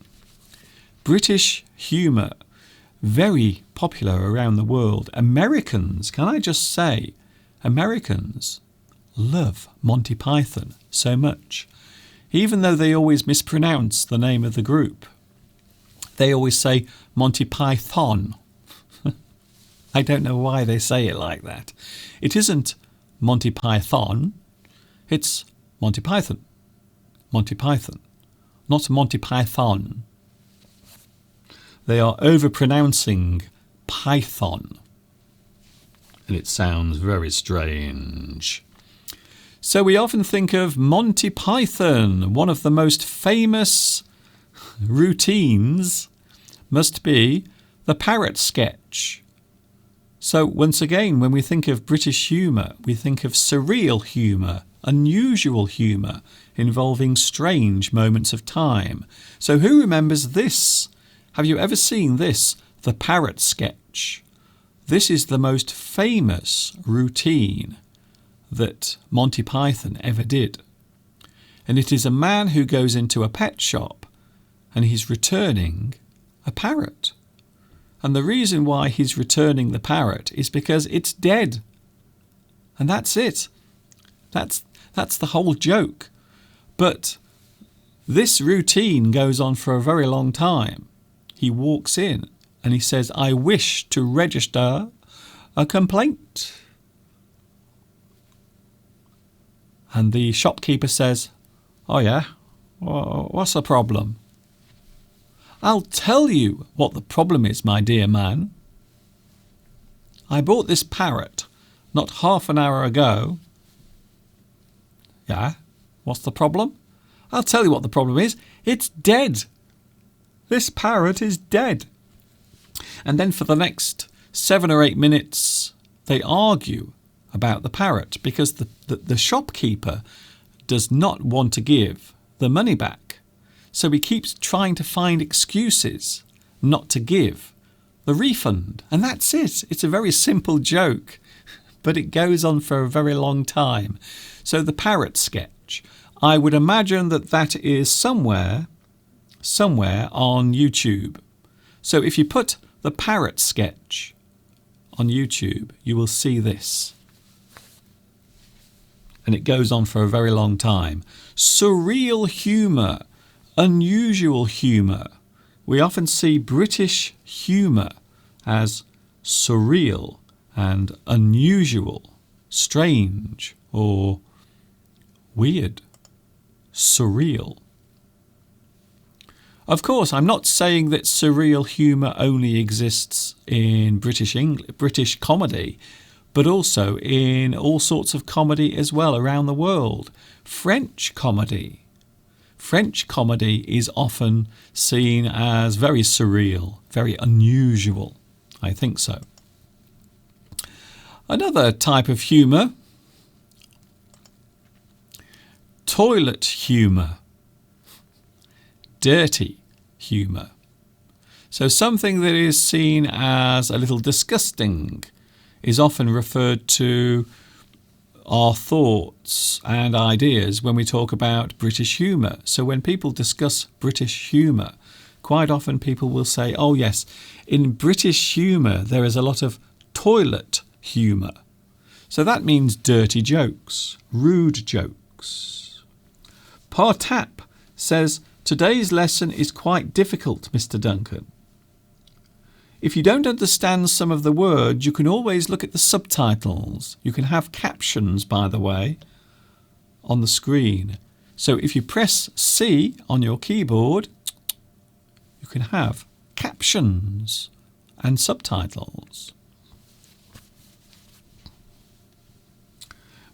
British humour, very popular around the world. Americans, can I just say, Americans love Monty Python so much. Even though they always mispronounce the name of the group. They always say Monty Python. I don't know why they say it like that. It isn't Monty Python, it's Monty Python. Monty Python, not Monty Python. They are overpronouncing Python. and it sounds very strange. So we often think of Monty Python. One of the most famous routines must be the parrot sketch. So once again, when we think of British humour, we think of surreal humour, unusual humour, involving strange moments of time. So who remembers this? Have you ever seen this? The parrot sketch. This is the most famous routine that Monty Python ever did. And it is a man who goes into a pet shop and he's returning a parrot. And the reason why he's returning the parrot is because it's dead. And that's it. That's the whole joke. But this routine goes on for a very long time. He walks in and he says, "I wish to register a complaint." And the shopkeeper says, "Oh yeah, what's the problem?" "I'll tell you what the problem is, my dear man. I bought this parrot not half an hour ago." "Yeah, what's the problem?" "I'll tell you what the problem is. It's dead. This parrot is dead." And then for the next 7 or 8 minutes, they argue about the parrot because the shopkeeper does not want to give the money back. So he keeps trying to find excuses not to give the refund. And that's it. It's a very simple joke, but it goes on for a very long time. So the parrot sketch, I would imagine that is somewhere on YouTube. So if you put the parrot sketch on YouTube, you will see this. And it goes on for a very long time. Surreal humour, unusual humour. We often see British humour as surreal and unusual, strange or weird, surreal. Of course, I'm not saying that surreal humour only exists in British comedy, but also in all sorts of comedy as well around the world. French comedy is often seen as very surreal, very unusual. I think so. Another type of humour, toilet humour, dirty humour. So something that is seen as a little disgusting is often referred to our thoughts and ideas when we talk about British humour. So when people discuss British humour, quite often people will say, "Oh yes, in British humour there is a lot of toilet humour." So that means dirty jokes, rude jokes. Partap says, "Today's lesson is quite difficult, Mr. Duncan. If you don't understand some of the words, you can always look at the subtitles. You can have captions, by the way, on the screen. So if you press C on your keyboard, you can have captions and subtitles."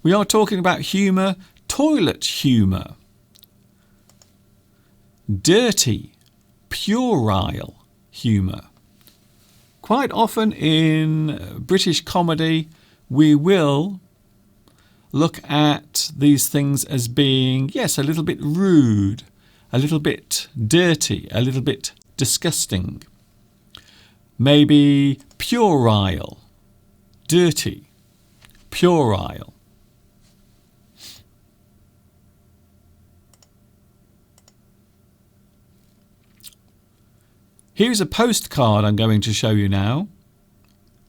We are talking about humour, toilet humour, dirty, puerile humour. Quite often in British comedy, we will look at these things as being, yes, a little bit rude, a little bit dirty, a little bit disgusting. Maybe puerile, dirty, puerile. Here's a postcard I'm going to show you now.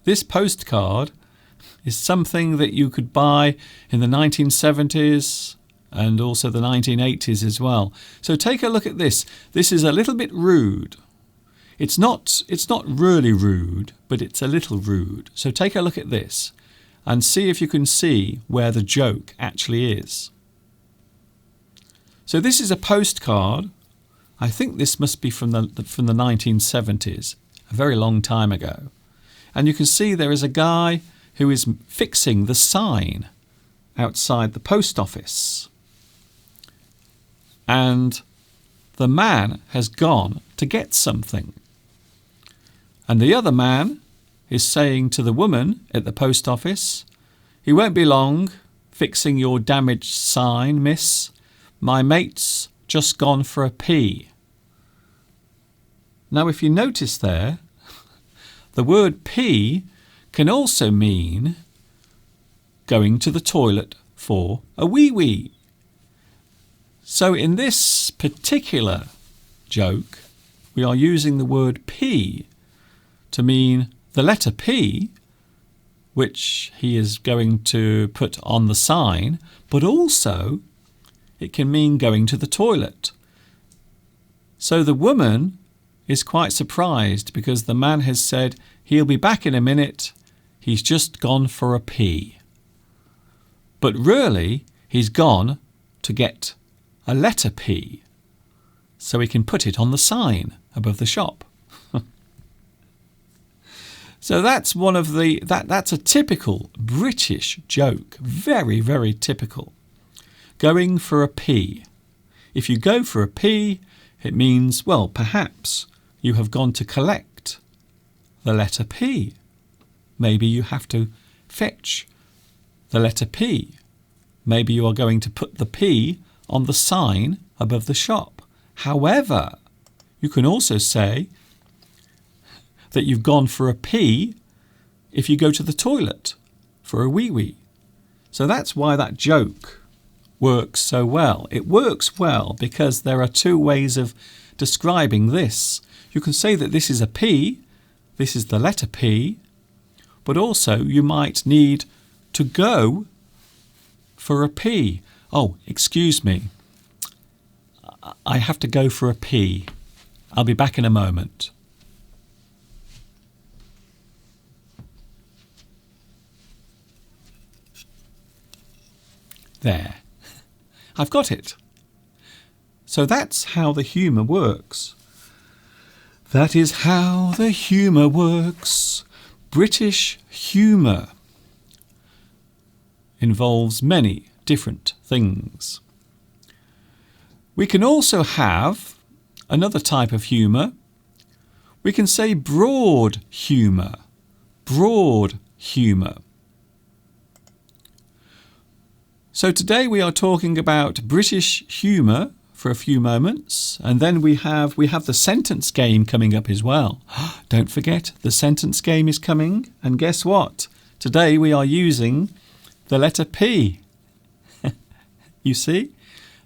This postcard is something that you could buy in the 1970s and also the 1980s as well. So take a look at this. This is a little bit rude. It's not really rude, but it's a little rude. So take a look at this and see if you can see where the joke actually is. So this is a postcard. I think this must be from the 1970s, a very long time ago. And you can see there is a guy who is fixing the sign outside the post office. And the man has gone to get something. And the other man is saying to the woman at the post office, "He won't be long fixing your damaged sign, miss. My mate's just gone for a pee." Now, if you notice there, the word pee can also mean going to the toilet for a wee-wee. So in this particular joke, we are using the word pee to mean the letter P, which he is going to put on the sign, but also it can mean going to the toilet. So the woman is quite surprised because the man has said he'll be back in a minute, he's just gone for a pee. But really, he's gone to get a letter P so he can put it on the sign above the shop. So that's that's a typical British joke. Very, very typical. Going for a pee. If you go for a pee, it means, well, perhaps you have gone to collect the letter P. Maybe you have to fetch the letter P. Maybe you are going to put the P on the sign above the shop. However, you can also say that you've gone for a pee if you go to the toilet for a wee-wee. So that's why that joke works so well. It works well because there are two ways of describing this. You can say that this is a P, this is the letter P, but also you might need to go for a pee. Oh, excuse me. I have to go for a pee. I'll be back in a moment. There. I've got it. So that's how the humour works. That is how the humour works. British humour involves many different things. We can also have another type of humour. We can say broad humour. Broad humour. So today we are talking about British humour for a few moments, and then we have the sentence game coming up as well. Don't forget, the sentence game is coming, and guess what? Today we are using the letter P. You see?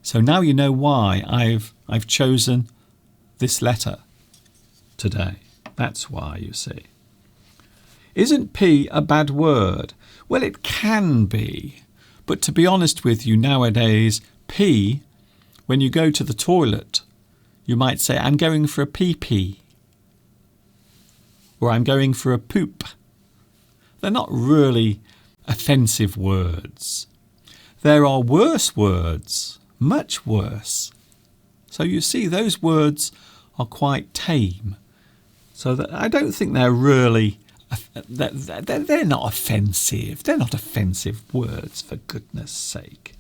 So now you know why I've chosen this letter today. That's why, you see. Isn't P a bad word? Well, it can be. But to be honest with you, nowadays, P, when you go to the toilet, you might say, I'm going for a pee-pee. Or I'm going for a poop. They're not really offensive words. There are worse words, much worse. So you see, those words are quite tame. So that I don't think they're really, they're not offensive. They're not offensive words, for goodness sake.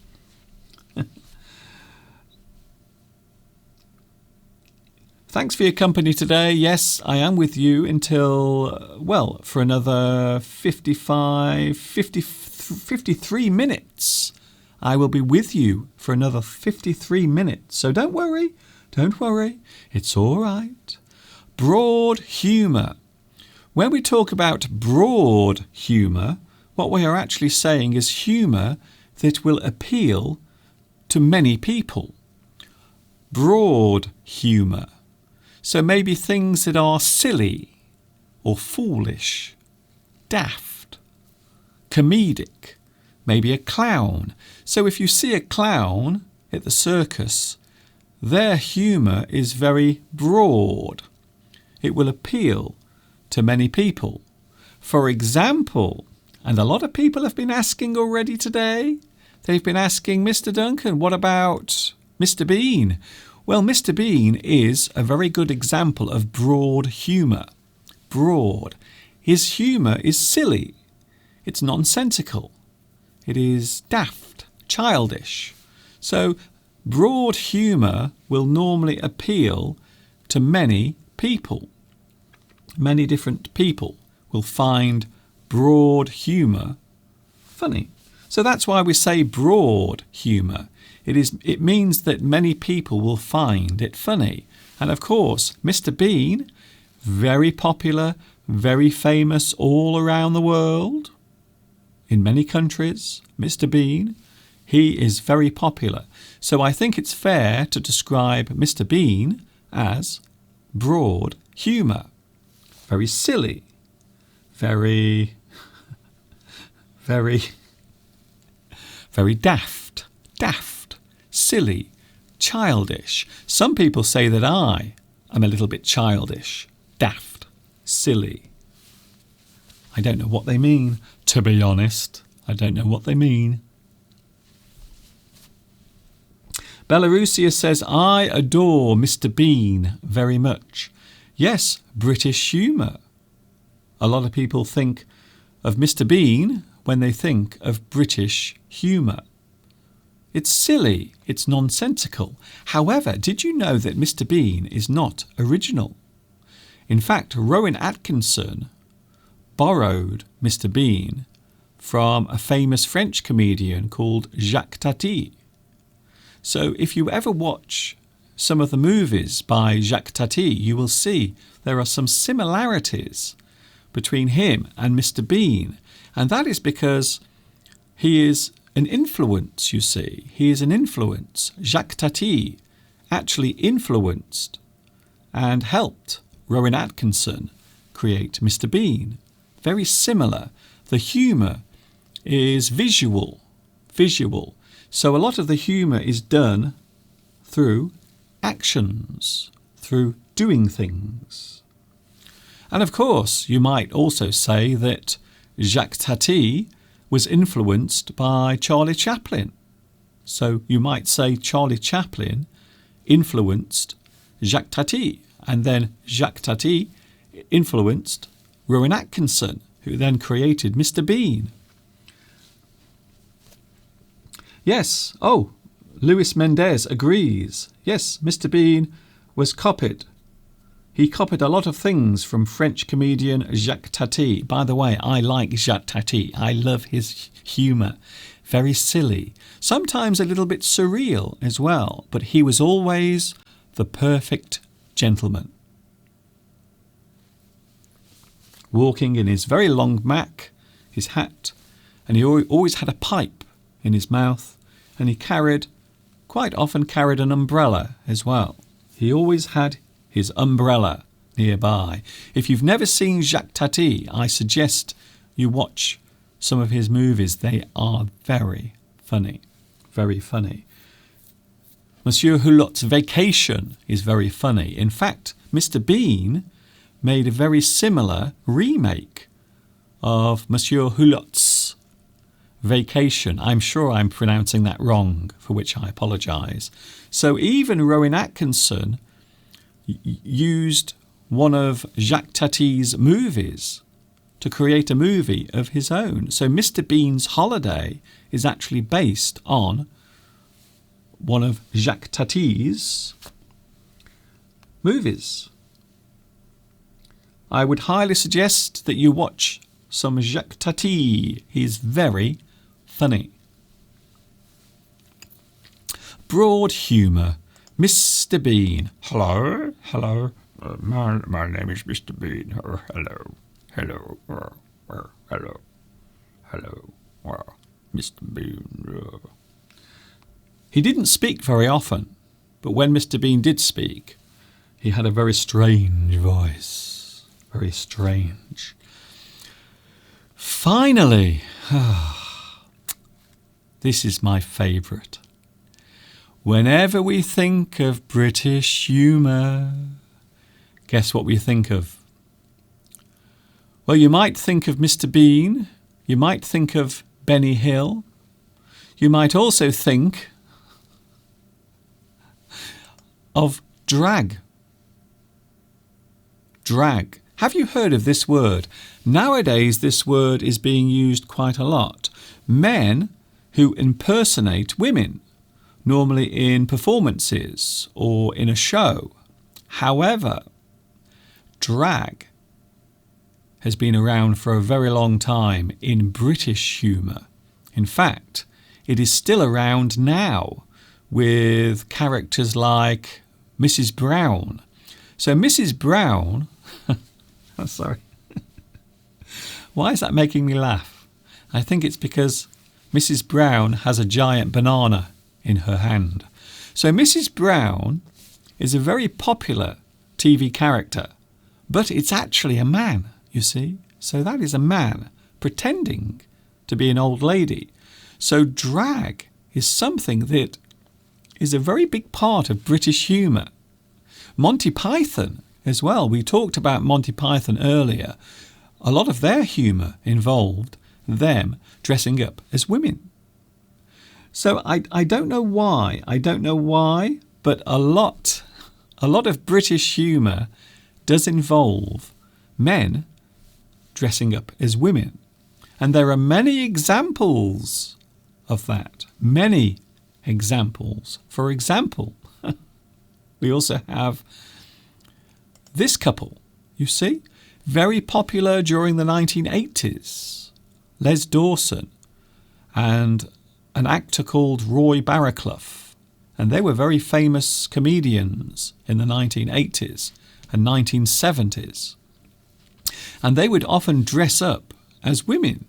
Thanks for your company today. Yes, I am with you until, well, for another 53 minutes. I will be with you for another 53 minutes. So don't worry. Don't worry. It's all right. Broad humour. When we talk about broad humour, what we are actually saying is humour that will appeal to many people. Broad humour. So maybe things that are silly or foolish, daft, comedic, maybe a clown. So if you see a clown at the circus, their humour is very broad. It will appeal to many people. For example, and a lot of people have been asking already today, they've been asking, Mr. Duncan, what about Mr. Bean? Well, Mr. Bean is a very good example of broad humour. Broad. His humour is silly. it's nonsensical. It is daft, childish. So broad humour will normally appeal to many people. Many different people will find broad humour funny. So that's why we say broad humour. It means that many people will find it funny. And of course, Mr. Bean, very popular, very famous all around the world. In many countries, Mr. Bean, he is very popular. So I think it's fair to describe Mr. Bean as broad humour. Very silly. Very daft. Silly, childish. Some people say that I am a little bit childish, daft, silly. I don't know what they mean, to be honest. I don't know what they mean. Belarusia says, I adore Mr. Bean very much. Yes, British humour. A lot of people think of Mr. Bean when they think of British humour. It's silly, it's nonsensical. However, did you know that Mr. Bean is not original? In fact, Rowan Atkinson borrowed Mr. Bean from a famous French comedian called Jacques Tati. So if you ever watch some of the movies by Jacques Tati, you will see there are some similarities between him and Mr. Bean. And that is because he is an influence, you see. He is an influence. Jacques Tati actually influenced and helped Rowan Atkinson create Mr. Bean. Very similar. The humour is visual. So a lot of the humour is done through actions, through doing things. And of course, you might also say that Jacques Tati was influenced by Charlie Chaplin. So you might say Charlie Chaplin influenced Jacques Tati, and then Jacques Tati influenced Rowan Atkinson, who then created Mr. Bean. Yes, Luis Mendez agrees. Yes, Mr. Bean was copied. He copied a lot of things from French comedian Jacques Tati. By the way, I like Jacques Tati. I love his humour. Very silly. Sometimes a little bit surreal as well. But he was always the perfect gentleman. Walking in his very long mac, his hat, and he always had a pipe in his mouth. And he quite often carried an umbrella as well. He always had his umbrella nearby. If you've never seen Jacques Tati, I suggest you watch some of his movies. They are very funny. Very funny. Monsieur Hulot's Vacation is very funny. In fact, Mr. Bean made a very similar remake of Monsieur Hulot's Vacation. I'm sure I'm pronouncing that wrong, for which I apologise. So even Rowan Atkinson used one of Jacques Tati's movies to create a movie of his own. So Mr. Bean's Holiday is actually based on one of Jacques Tati's movies. I would highly suggest that you watch some Jacques Tati. He's very funny. Broad humour. Mr. Bean. Hello. My name is Mr. Bean. Hello. Mr. Bean. He didn't speak very often, but when Mr. Bean did speak, he had a very strange voice. Very strange. Finally, this is my favourite. Whenever we think of British humour, guess what we think of? Well, you might think of Mr. Bean. You might think of Benny Hill. You might also think of drag. Drag. Have you heard of this word? Nowadays, this word is being used quite a lot. Men who impersonate women, normally in performances or in a show. However, drag has been around for a very long time in British humour. In fact, it is still around now with characters like Mrs. Brown. So Mrs. Brown, I'm sorry. Why is that making me laugh? I think it's because Mrs. Brown has a giant banana in her hand. So Mrs. Brown is a very popular TV character, but it's actually a man, you see. So that is a man pretending to be an old lady. So drag is something that is a very big part of British humour. Monty Python as well. We talked about Monty Python earlier. A lot of their humour involved them dressing up as women. So I don't know why. But a lot of British humour does involve men dressing up as women. And there are many examples of that. Many examples. For example, we also have this couple, you see, very popular during the 1980s. Les Dawson and an actor called Roy Barraclough. And they were very famous comedians in the 1980s and 1970s. And they would often dress up as women.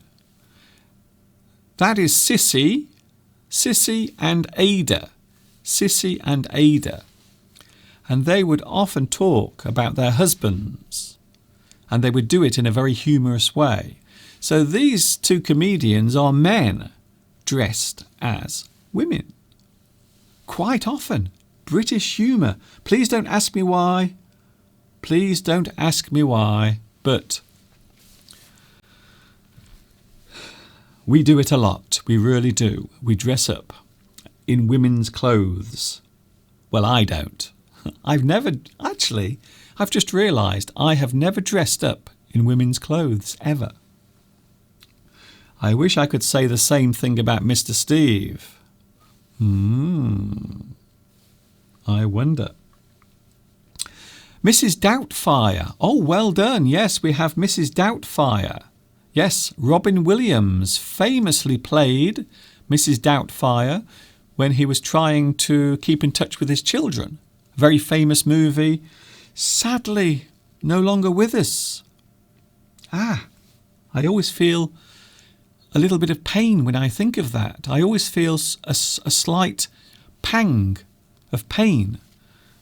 That is Sissy and Ada. Sissy and Ada. And they would often talk about their husbands. And they would do it in a very humorous way. So these two comedians are men dressed as women. Quite often. British humour. Please don't ask me why. Please don't ask me why. But we do it a lot. We really do. We dress up in women's clothes. Well, I don't. I've just realised I have never dressed up in women's clothes, ever. I wish I could say the same thing about Mr. Steve. I wonder. Mrs. Doubtfire. Oh, well done. Yes, we have Mrs. Doubtfire. Yes, Robin Williams famously played Mrs. Doubtfire when he was trying to keep in touch with his children. Very famous movie. Sadly, no longer with us. I always feel a little bit of pain when I think of that. I always feel a slight pang of pain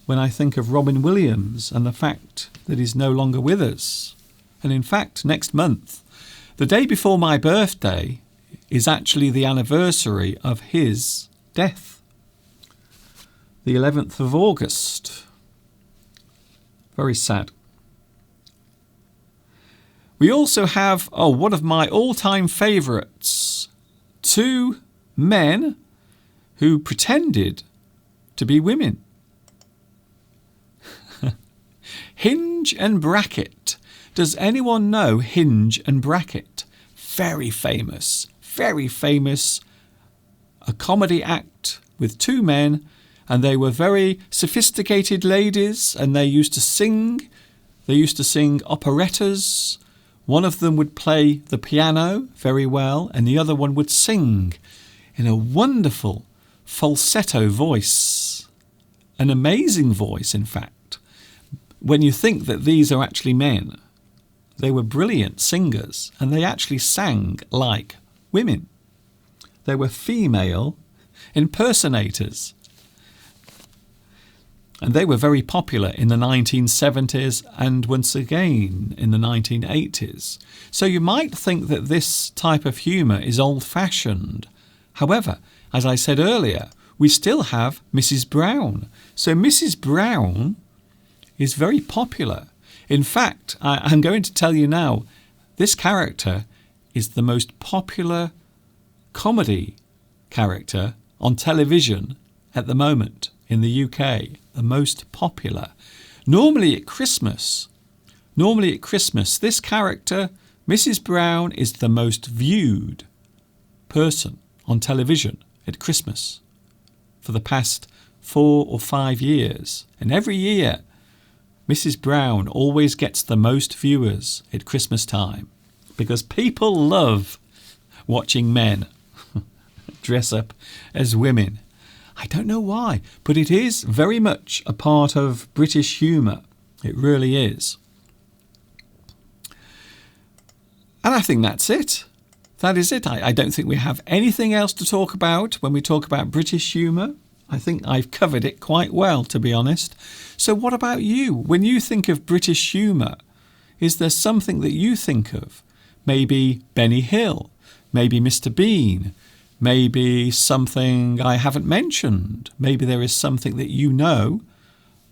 when I think of Robin Williams and the fact that he's no longer with us. And in fact, next month, the day before my birthday, is actually the anniversary of his death. The 11th of August. Very sad. We also have, one of my all-time favourites. Two men who pretended to be women. Hinge and Brackett. Does anyone know Hinge and Brackett? Very famous. A comedy act with two men, and they were very sophisticated ladies, and they used to sing. They used to sing operettas. One of them would play the piano very well, and the other one would sing in a wonderful falsetto voice. An amazing voice, in fact. When you think that these are actually men, they were brilliant singers, and they actually sang like women. They were female impersonators. And they were very popular in the 1970s and once again in the 1980s. So you might think that this type of humour is old-fashioned. However, as I said earlier, we still have Mrs. Brown. So Mrs. Brown is very popular. In fact, I'm going to tell you now, this character is the most popular comedy character on television at the moment in the UK. The most popular. Normally at Christmas, Normally at Christmas, this character, Mrs. Brown, is the most viewed person on television at Christmas for the past 4 or 5 years. And every year, Mrs. Brown always gets the most viewers at Christmas time because people love watching men dress up as women. I don't know why, but it is very much a part of British humour. It really is. And I think that's it. That is it. I don't think we have anything else to talk about when we talk about British humour. I think I've covered it quite well, to be honest. So what about you? When you think of British humour, is there something that you think of? Maybe Benny Hill, maybe Mr. Bean, maybe something I haven't mentioned. Maybe there is something that you know.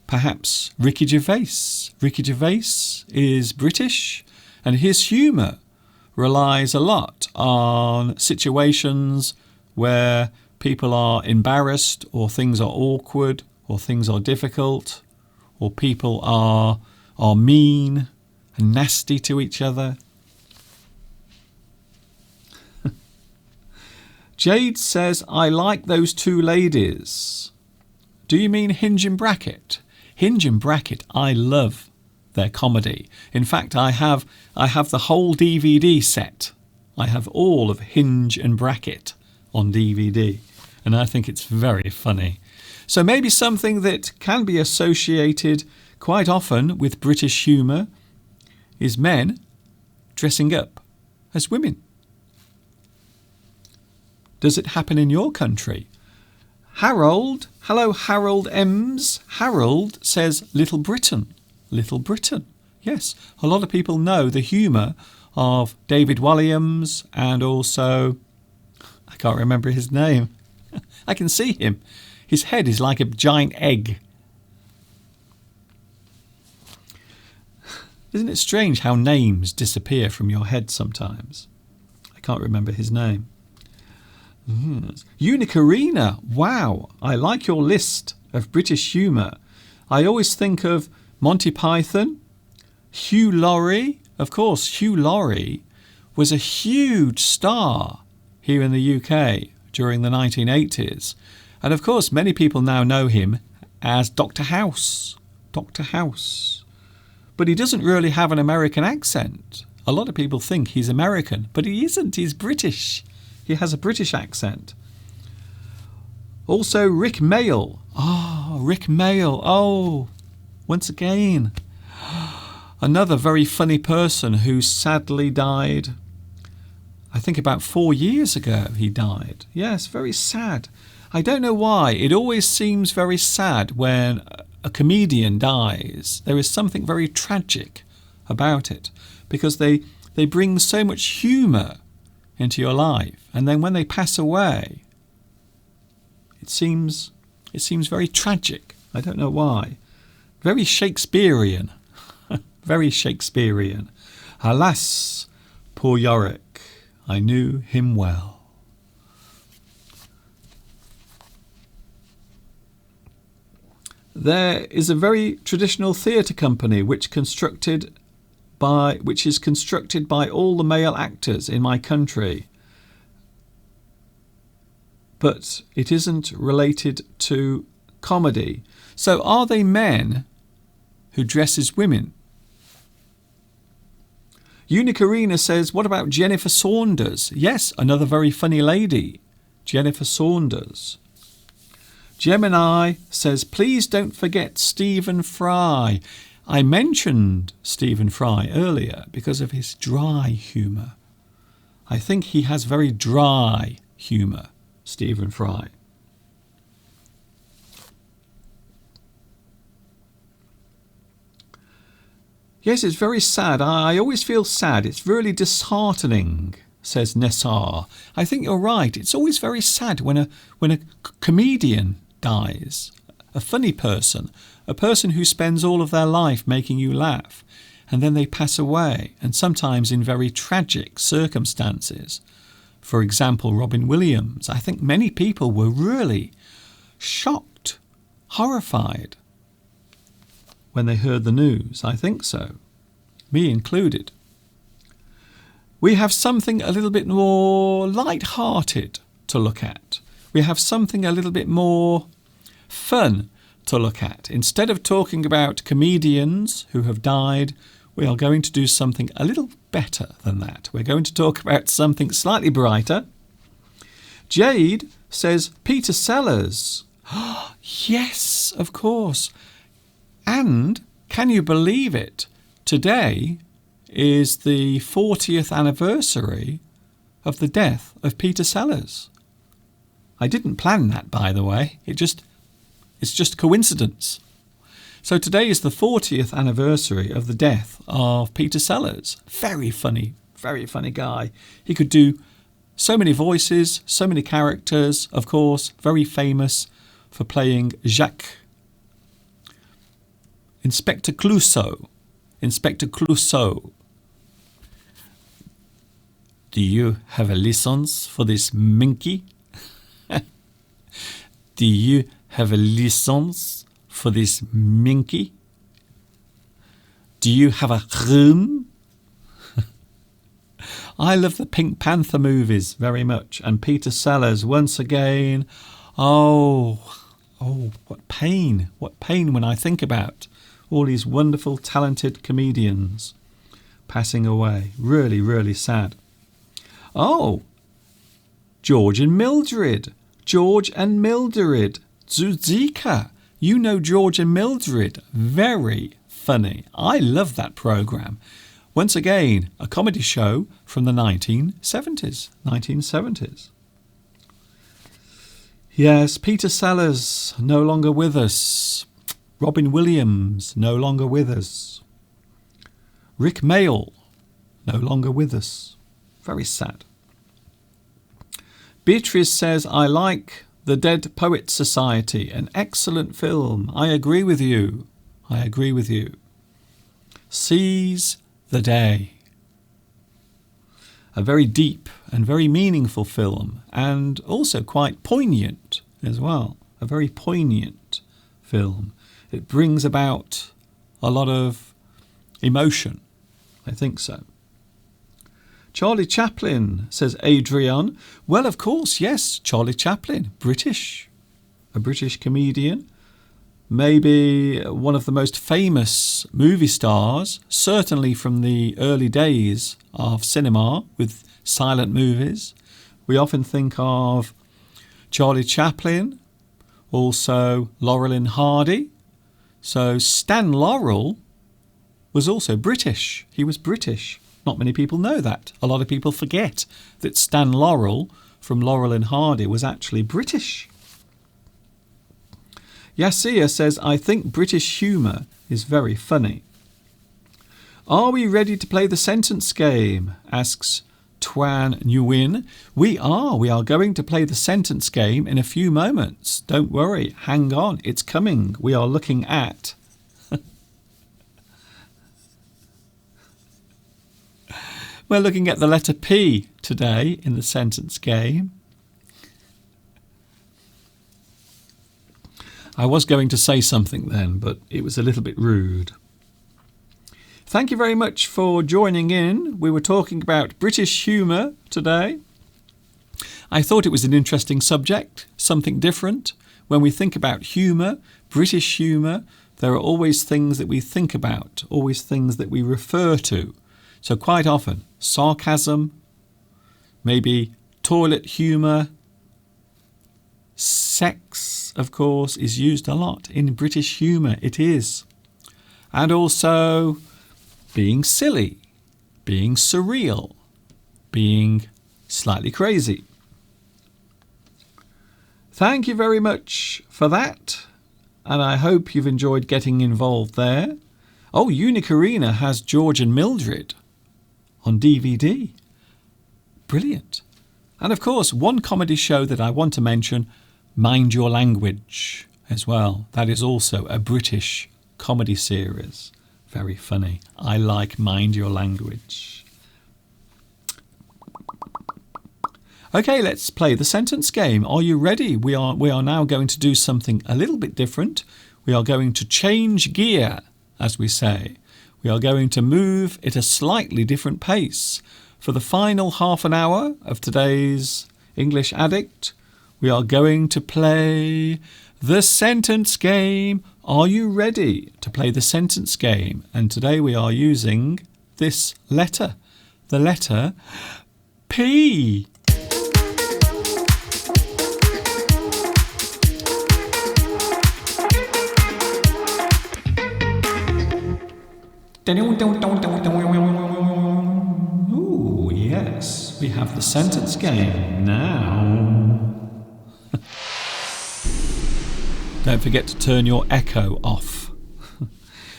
Perhaps Ricky Gervais. Ricky Gervais is British, and his humour relies a lot on situations where people are embarrassed, or things are awkward, or things are difficult, or people are mean and nasty to each other. Jade says, I like those two ladies. Do you mean Hinge and Bracket? Hinge and Bracket, I love their comedy. In fact, I have the whole DVD set. I have all of Hinge and Bracket on DVD, and I think it's very funny. So maybe something that can be associated quite often with British humour is men dressing up as women. Does it happen in your country? Harold, hello Harold Ems. Harold says Little Britain. Little Britain. Yes, a lot of people know the humour of David Walliams and also, I can't remember his name. I can see him. His head is like a giant egg. Isn't it strange how names disappear from your head sometimes? I can't remember his name. Unicorina. Wow, I like your list of British humour. I always think of Monty Python, Hugh Laurie. Of course, Hugh Laurie was a huge star here in the UK during the 1980s. And of course, many people now know him as Dr. House. Dr. House. But he doesn't really have an American accent. A lot of people think he's American, but he isn't. He's British. He has a British accent. Also, Rick Mayall. Oh, Rick Mayall. Oh, once again, another very funny person who sadly died. I think about 4 years ago he died. Yes, very sad. I don't know why. It always seems very sad when a comedian dies. There is something very tragic about it because they bring so much humour into your life, and then when they pass away, it seems very tragic. I don't know why. Very Shakespearean. Very Shakespearean. Alas, poor Yorick, I knew him well. There is a very traditional theatre company which is constructed by all the male actors in my country, but it isn't related to comedy. So are they men who dress as women? Unicorina says, what about Jennifer Saunders? Yes, another very funny lady, Jennifer Saunders. Gemini says, please don't forget Stephen Fry. I mentioned Stephen Fry earlier because of his dry humour. I think he has very dry humour, Stephen Fry. Yes, it's very sad. I always feel sad. It's really disheartening, says Nessar. I think you're right. It's always very sad when a comedian dies, a funny person, a person who spends all of their life making you laugh, and then they pass away, and sometimes in very tragic circumstances. For example, Robin Williams. I think many people were really shocked, horrified when they heard the news. I think so. me included. We have something a little bit more light-hearted to look at. We have something a little bit more fun to look at. Instead of talking about comedians who have died, we are going to do something a little better than that. We're going to talk about something slightly brighter. Jade says Peter Sellers. Yes, of course. And can you believe it? Today is the 40th anniversary of the death of Peter Sellers. I didn't plan that, by the way. It's just coincidence. So today is the 40th anniversary of the death of Peter Sellers. Very funny guy. He could do so many voices, so many characters. Of course, very famous for playing Jacques. Inspector Clouseau. Inspector Clouseau. Do you have a license for this monkey? Do you have a license for this monkey? Do you have a room? I love the Pink Panther movies very much. And Peter Sellers, once again. Oh, what pain. What pain when I think about all these wonderful, talented comedians passing away. Really, really sad. Oh, George and Mildred. George and Mildred. Zuzika. You know George and Mildred. Very funny. I love that programme. Once again, a comedy show from the 1970s. Yes, Peter Sellers, no longer with us. Robin Williams, no longer with us. Rick Mayall, no longer with us. Very sad. Beatrice says, I like The Dead Poets Society, an excellent film. I agree with you. Seize the Day. A very deep and very meaningful film, and also quite poignant as well. A very poignant film. It brings about a lot of emotion. I think so. Charlie Chaplin, says Adrian. Well, of course, yes, Charlie Chaplin, British. A British comedian. Maybe one of the most famous movie stars, certainly from the early days of cinema with silent movies. We often think of Charlie Chaplin, also Laurel and Hardy. So Stan Laurel was also British. He was British. Not many people know that. A lot of people forget that Stan Laurel from Laurel and Hardy was actually British. Yasia says, I think British humour is very funny. Are we ready to play the sentence game? Asks Twan Nguyen. We are going to play the sentence game in a few moments. Don't worry, hang on, it's coming. We are looking at... We're looking at the letter P today in the sentence game. I was going to say something then, but it was a little bit rude. Thank you very much for joining in. We were talking about British humour today. I thought it was an interesting subject, something different. When we think about humour, British humour, there are always things that we think about, always things that we refer to. So quite often, sarcasm, maybe toilet humour, sex, of course, is used a lot in British humour. It is. And also being silly, being surreal, being slightly crazy. Thank you very much for that. And I hope you've enjoyed getting involved there. Oh, Unicorina has George and Mildred on DVD. Brilliant. And of course, one comedy show that I want to mention, Mind Your Language as well. That is also a British comedy series. Very funny. I like Mind Your Language. Okay, let's play the sentence game. Are you ready? We are now going to do something a little bit different. We are going to change gear, as we say. We are going to move at a slightly different pace. For the final half an hour of today's English Addict, we are going to play the sentence game. Are you ready to play the sentence game? And today we are using this letter, the letter P. Ooh, yes, we have the sentence game now. Don't forget to turn your echo off.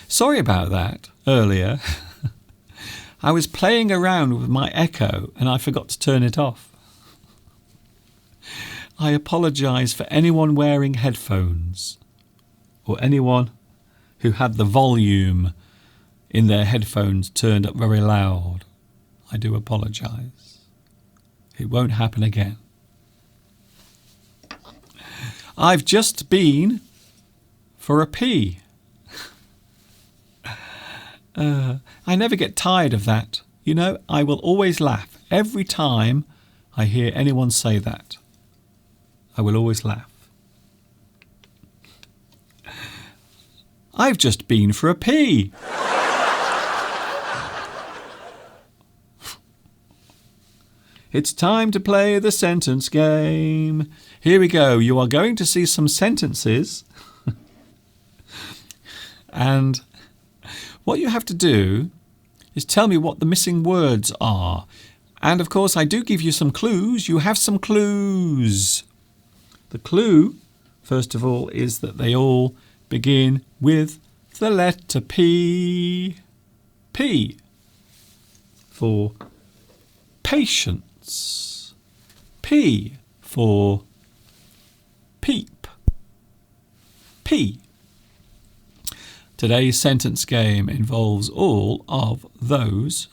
Sorry about that earlier. I was playing around with my echo and I forgot to turn it off. I apologise for anyone wearing headphones or anyone who had the volume in their headphones turned up very loud. I do apologise. It won't happen again. I've just been for a pee. I never get tired of that. You know, I will always laugh every time I hear anyone say that. I will always laugh. I've just been for a pee. It's time to play the sentence game. Here we go. You are going to see some sentences. And what you have to do is tell me what the missing words are. And of course, I do give you some clues. You have some clues. The clue, first of all, is that they all begin with the letter P. P for patience. P for peep. P. Today's sentence game involves all of those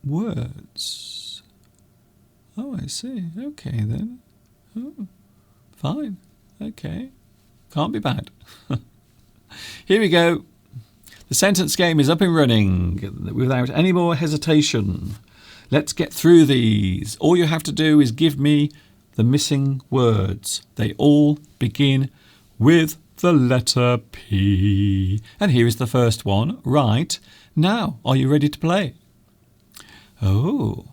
words. Oh, I see. Okay, then. Oh, fine. Okay. Can't be bad. Here we go. The sentence game is up and running without any more hesitation. Let's get through these. All you have to do is give me the missing words. They all begin with the letter P. And here is the first one. Right now, are you ready to play? Oh,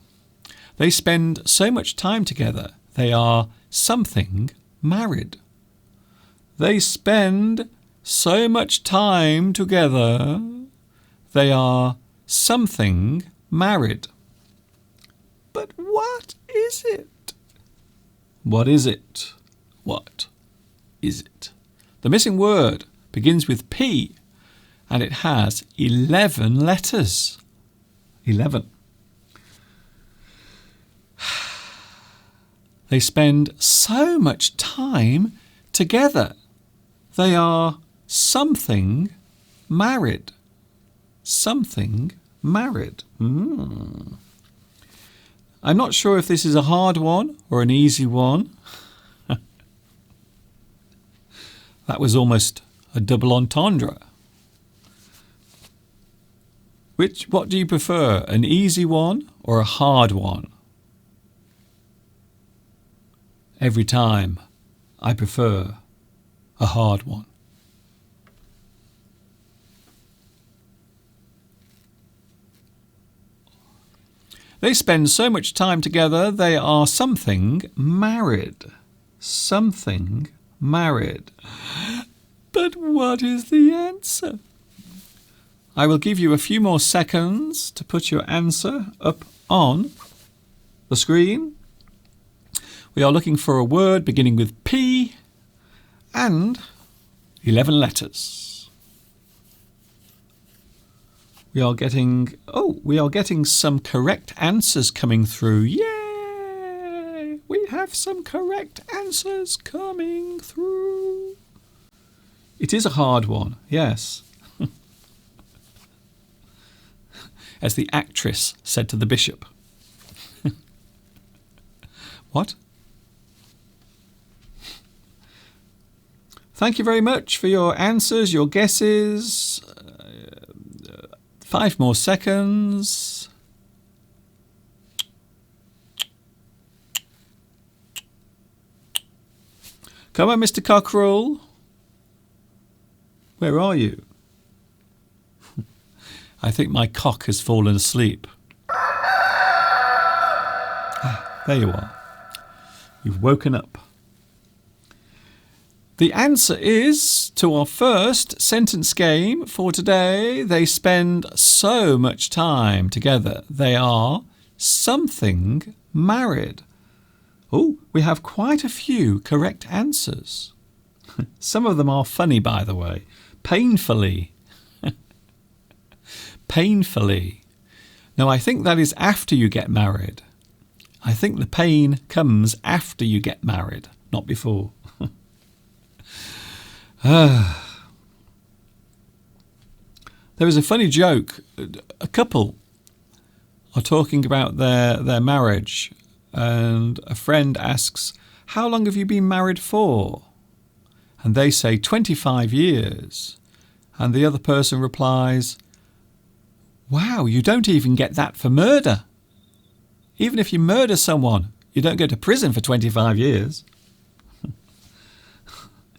they spend so much time together. They are something married. They spend so much time together. They are something married. But what is it? What is it? What is it? The missing word begins with P and it has 11 letters. 11. They spend so much time together. They are something married. Something married. I'm not sure if this is a hard one or an easy one. That was almost a double entendre. What do you prefer, an easy one or a hard one? Every time I prefer a hard one. They spend so much time together, they are something married. Something married. But what is the answer? I will give you a few more seconds to put your answer up on the screen. We are looking for a word beginning with P and 11 letters. We are getting some correct answers coming through. Yay! We have some correct answers coming through. It is a hard one, yes. As the actress said to the bishop. What? Thank you very much for your answers, your guesses. 5 more seconds. Come on, Mr. Cockerell. Where are you? I think my cock has fallen asleep. There you are. You've woken up. The answer is, to our first sentence game for today, they spend so much time together. They are something married. Oh, we have quite a few correct answers. Some of them are funny, by the way. Painfully. Painfully. Now, I think that is after you get married. I think the pain comes after you get married, not before. There was a funny joke. A couple are talking about their marriage, and a friend asks, "How long have you been married for?" And they say 25 years. And the other person replies, "Wow, you don't even get that for murder. Even if you murder someone, you don't go to prison for 25 years.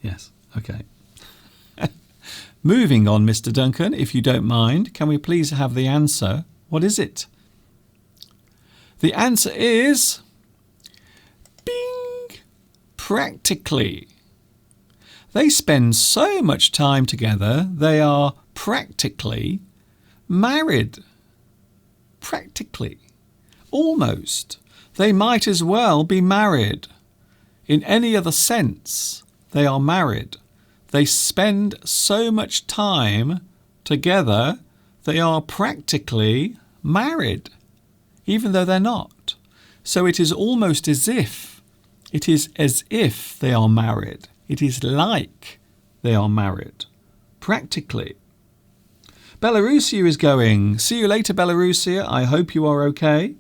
Yes, okay. Moving on, Mr. Duncan, if you don't mind, can we please have the answer? What is it? The answer is... Bing! Practically. They spend so much time together, they are practically married. Practically. Almost. They might as well be married. In any other sense, they are married. They spend so much time together, they are practically married, even though they're not. So it is almost as if, it is as if they are married. It is like they are married, practically. Belarusia is going. See you later, Belarusia. I hope you are okay.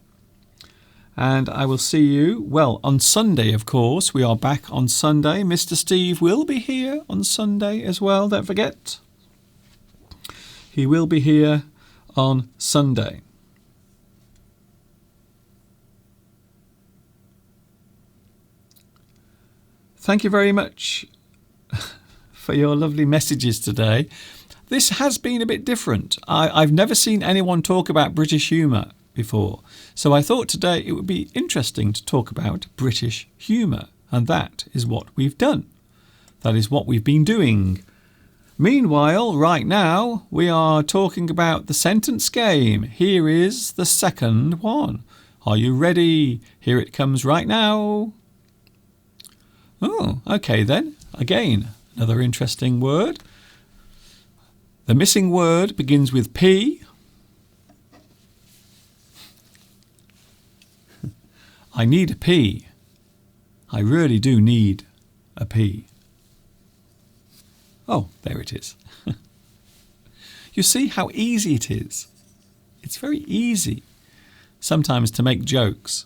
And I will see you, well, on Sunday, of course. We are back on Sunday. Mr. Steve will be here on Sunday as well, don't forget. He will be here on Sunday. Thank you very much for your lovely messages today. This has been a bit different. I've never seen anyone talk about British humour before. So I thought today it would be interesting to talk about British humour. And that is what we've done. That is what we've been doing. Meanwhile, right now, we are talking about the sentence game. Here is the second one. Are you ready? Here it comes right now. Oh, okay then. Again, another interesting word. The missing word begins with P. I need a P. I really do need a P. Oh, there it is. You see how easy it is? It's very easy sometimes to make jokes,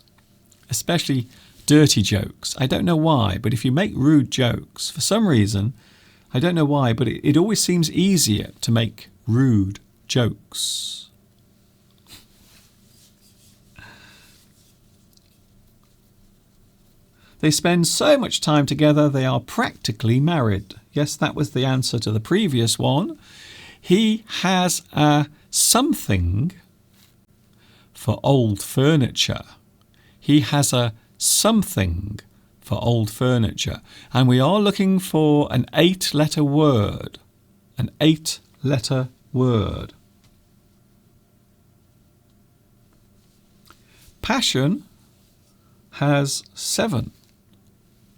especially dirty jokes. I don't know why, but if you make rude jokes, for some reason, I don't know why, but it always seems easier to make rude jokes. They spend so much time together, they are practically married. Yes, that was the answer to the previous one. He has a something for old furniture. He has a something for old furniture. And we are looking for an 8-letter word. An 8-letter word. Passion has 7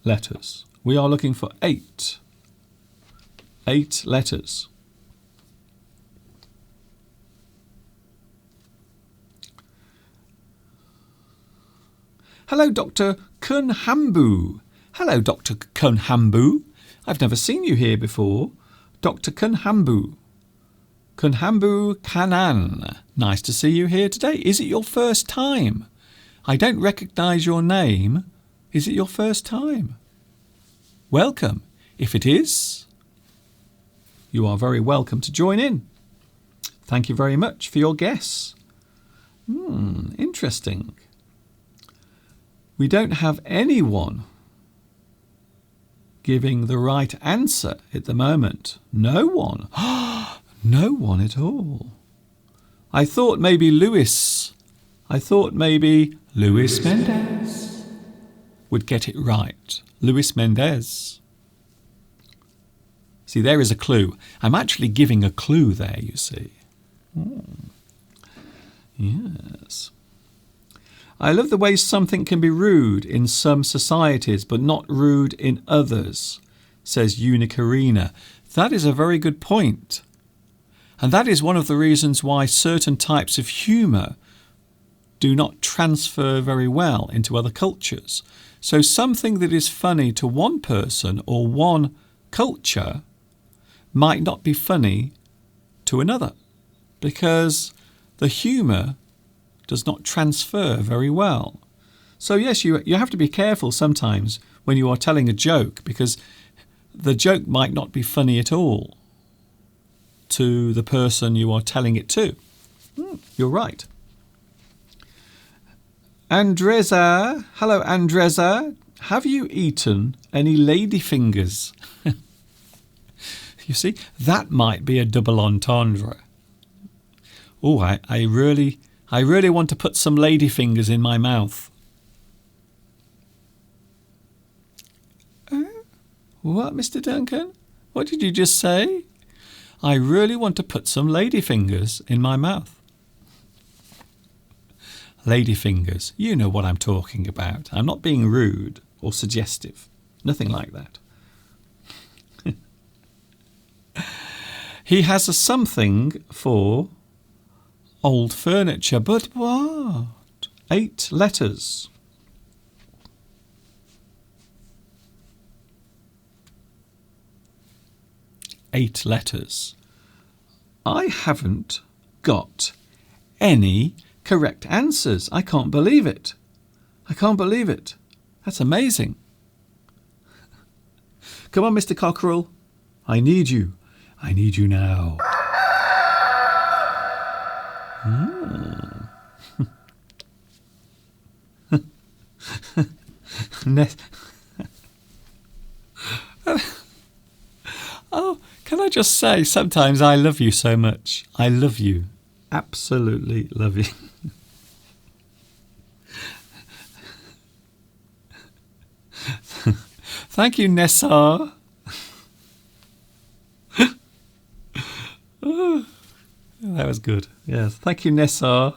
letters. We are looking for 8 letters. Hello, Dr. Kunhambu. Hello, Dr. Kunhambu. I've never seen you here before. Dr. Kunhambu. Kunhambu Kanan. Nice to see you here today. Is it your first time? I don't recognise your name. Is it your first time? Welcome. If it is, you are very welcome to join in. Thank you very much for your guess. Interesting. We don't have anyone giving the right answer at the moment. No one. No one at all. I thought maybe Luis Mendez would get it right. Luis Mendez. See, there is a clue. I'm actually giving a clue there, you see. Yes. I love the way something can be rude in some societies, but not rude in others, says Unicarina. That is a very good point. And that is one of the reasons why certain types of humour do not transfer very well into other cultures. So something that is funny to one person or one culture might not be funny to another, because the humour does not transfer very well. So yes, you have to be careful sometimes when you are telling a joke, because the joke might not be funny at all to the person you are telling it to. You're right. Andreza, hello Andreza, have you eaten any ladyfingers? You see, that might be a double entendre. Oh, I really want to put some ladyfingers in my mouth. What, Mr. Duncan? What did you just say? I really want to put some ladyfingers in my mouth. Ladyfingers, you know what I'm talking about. I'm not being rude or suggestive. Nothing like that. He has a something for old furniture, but what? 8 letters. Eight letters. I haven't got any correct answers. I can't believe it. I can't believe it. That's amazing. Come on, Mr. Cockerel. I need you. I need you now. Oh, can I just say, sometimes I love you so much. I love you. Absolutely love you. Thank you, Nessar. Oh, that was good. Yes. Thank you, Nessar.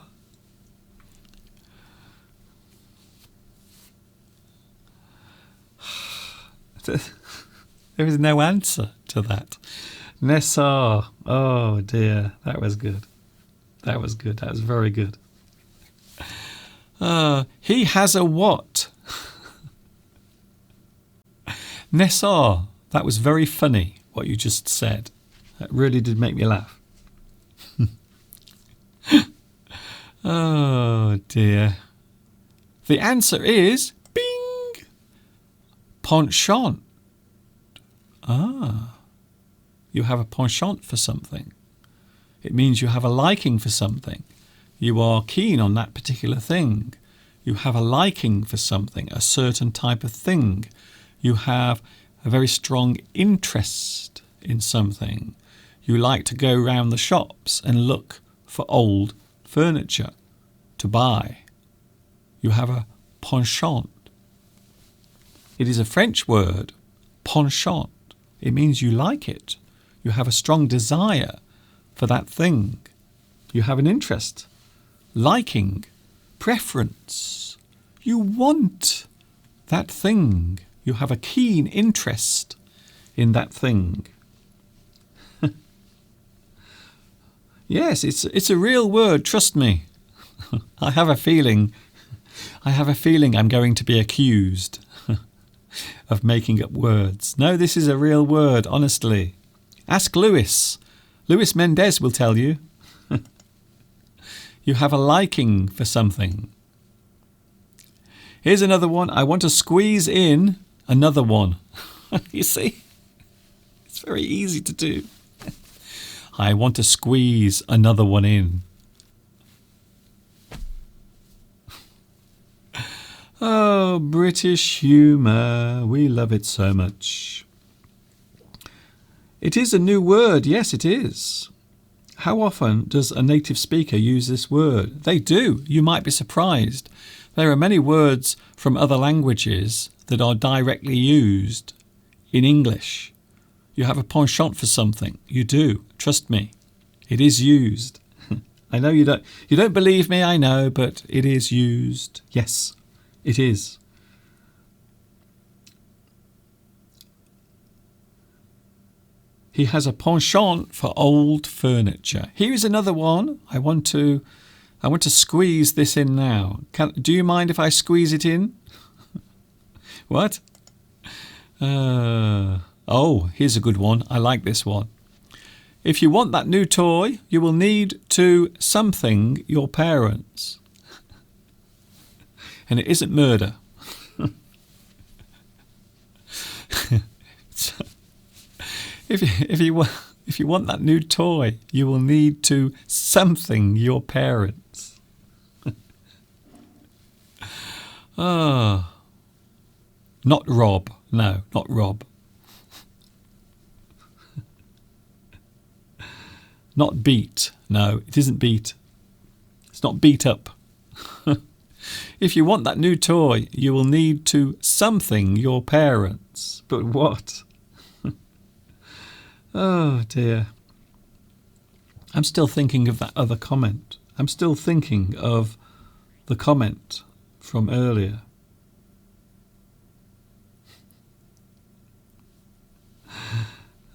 There is no answer to that. Nessar. Oh dear. That was good. That was good. That was very good. He has a what? Nessar. That was very funny, what you just said. That really did make me laugh. Oh dear. The answer is bing. Penchant. You have a penchant for something. It means you have a liking for something. You are keen on that particular thing. You have a liking for something, a certain type of thing. You have a very strong interest in something. You like to go round the shops and look for old furniture to buy. You have a penchant. It is a French word, penchant. It means you like it. You have a strong desire for that thing. You have an interest, liking, preference. You want that thing. You have a keen interest in that thing. Yes, it's a real word, trust me. I have a feeling I'm going to be accused of making up words. No, this is a real word, honestly. Ask Luis. Luis Mendez will tell you. You have a liking for something. Here's another one. I want to squeeze in another one. You see? It's very easy to do. I want to squeeze another one in. Oh, British humour. We love it so much. It is a new word. Yes, it is. How often does a native speaker use this word? They do. You might be surprised. There are many words from other languages that are directly used in English. You have a penchant for something. You do. Trust me. It is used. I know you don't believe me, I know, but it is used. Yes, it is. He has a penchant for old furniture. Here is another one. I want to squeeze this in now. Do you mind if I squeeze it in? What? Oh, here's a good one. I like this one. If you want that new toy, you will need to something your parents. And it isn't murder. If you want that new toy, you will need to something your parents. Not rob. No, not rob. Not beat. No, it isn't beat. It's not beat up. If you want that new toy, you will need to something your parents. But what? Oh dear. I'm still thinking of that other comment. I'm still thinking of the comment from earlier.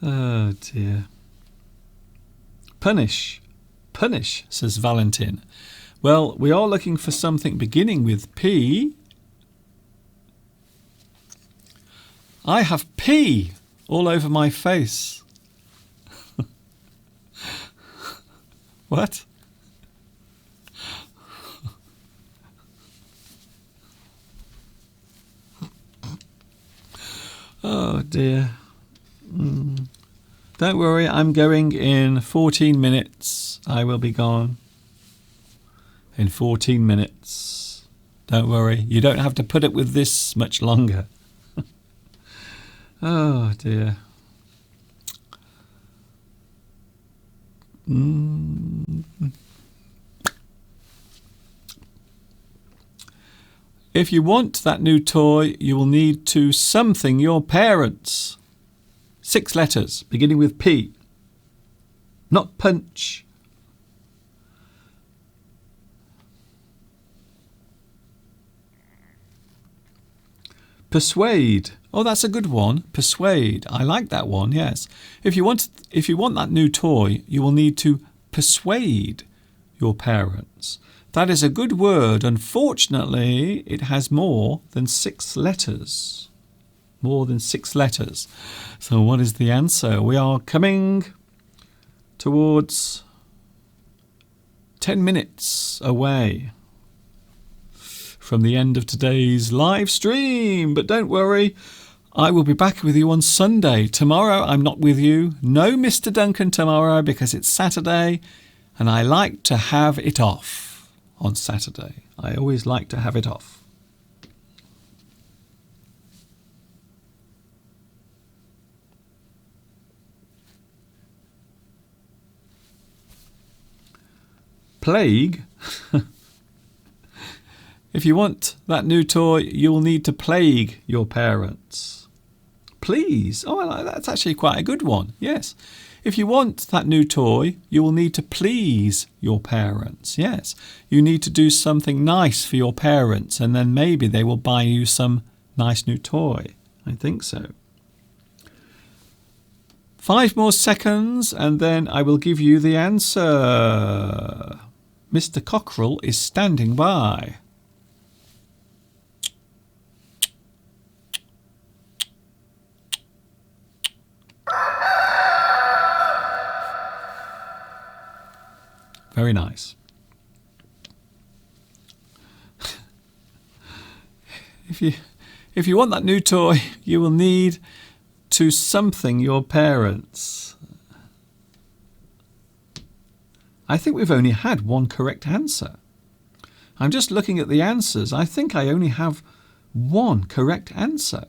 Oh dear. Punish. Punish, says Valentin. Well, we are looking for something beginning with P. I have P all over my face. What? Oh dear. Don't worry, I'm going in 14 minutes. I will be gone in 14 minutes. Don't worry, you don't have to put up with this much longer. Oh dear. If you want that new toy, you will need to something your parents. 6 letters, beginning with P. Not punch. Persuade. Oh, that's a good one. Persuade. I like that one, yes. If you want that new toy, you will need to persuade your parents. That is a good word. Unfortunately, it has more than 6 letters. More than 6 letters. So what is the answer? We are coming towards 10 minutes away from the end of today's live stream. But don't worry, I will be back with you on Sunday. Tomorrow I'm not with you. No Mr. Duncan tomorrow because it's Saturday and I like to have it off on Saturday. I always like to have it off. Plague? If you want that new toy, you will need to plague your parents. Please. Oh, that's actually quite a good one. Yes. If you want that new toy, you will need to please your parents. Yes. You need to do something nice for your parents and then maybe they will buy you some nice new toy. I think so. 5 more seconds and then I will give you the answer. Mr. Cockerell is standing by. Very nice. If you want that new toy, you will need to something your parents. I think we've only had one correct answer. I'm just looking at the answers. I think I only have one correct answer.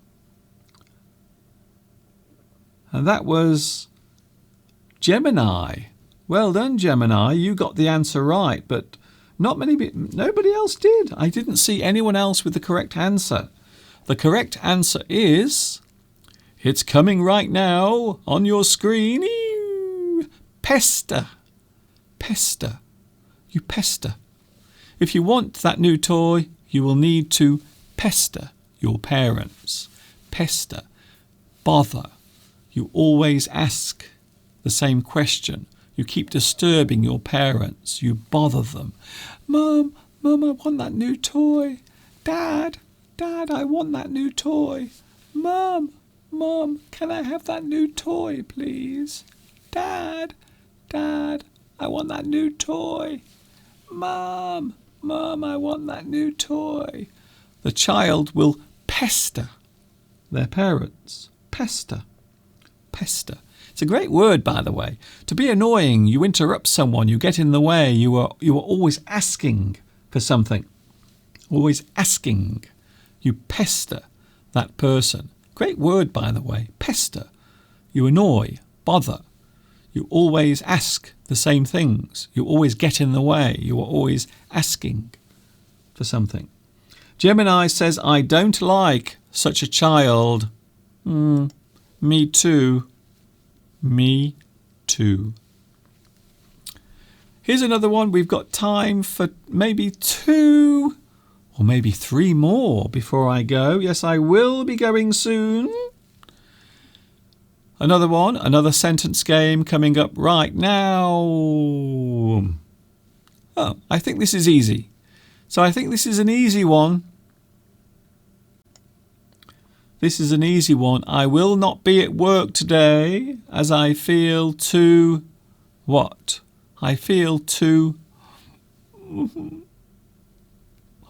And that was Gemini. Well done, Gemini. You got the answer right, but nobody else did. I didn't see anyone else with the correct answer. The correct answer is, it's coming right now on your screen. Pester. Pester. You pester. If you want that new toy, you will need to pester your parents. Pester. Bother. You always ask the same question. You keep disturbing your parents. You bother them. Mum, I want that new toy. Dad, I want that new toy. Mum, can I have that new toy, please? Dad, I want that new toy. Mum, I want that new toy. The child will pester their parents. Pester. Pester. It's a great word, by the way. To be annoying, you interrupt someone, you get in the way, you are always asking for something. Always asking. You pester that person. Great word, by the way. Pester. You annoy, bother. You always ask the same things. You always get in the way. You are always asking for something. Gemini says, I don't like such a child. Me too. Me too. Here's another one. We've got time for maybe 2 or maybe 3 more before I go. Yes, I will be going soon. Another one, another sentence game coming up right now. Oh, I think this is easy. So I think this is an easy one. This is an easy one. I will not be at work today as I feel too... What? I feel too...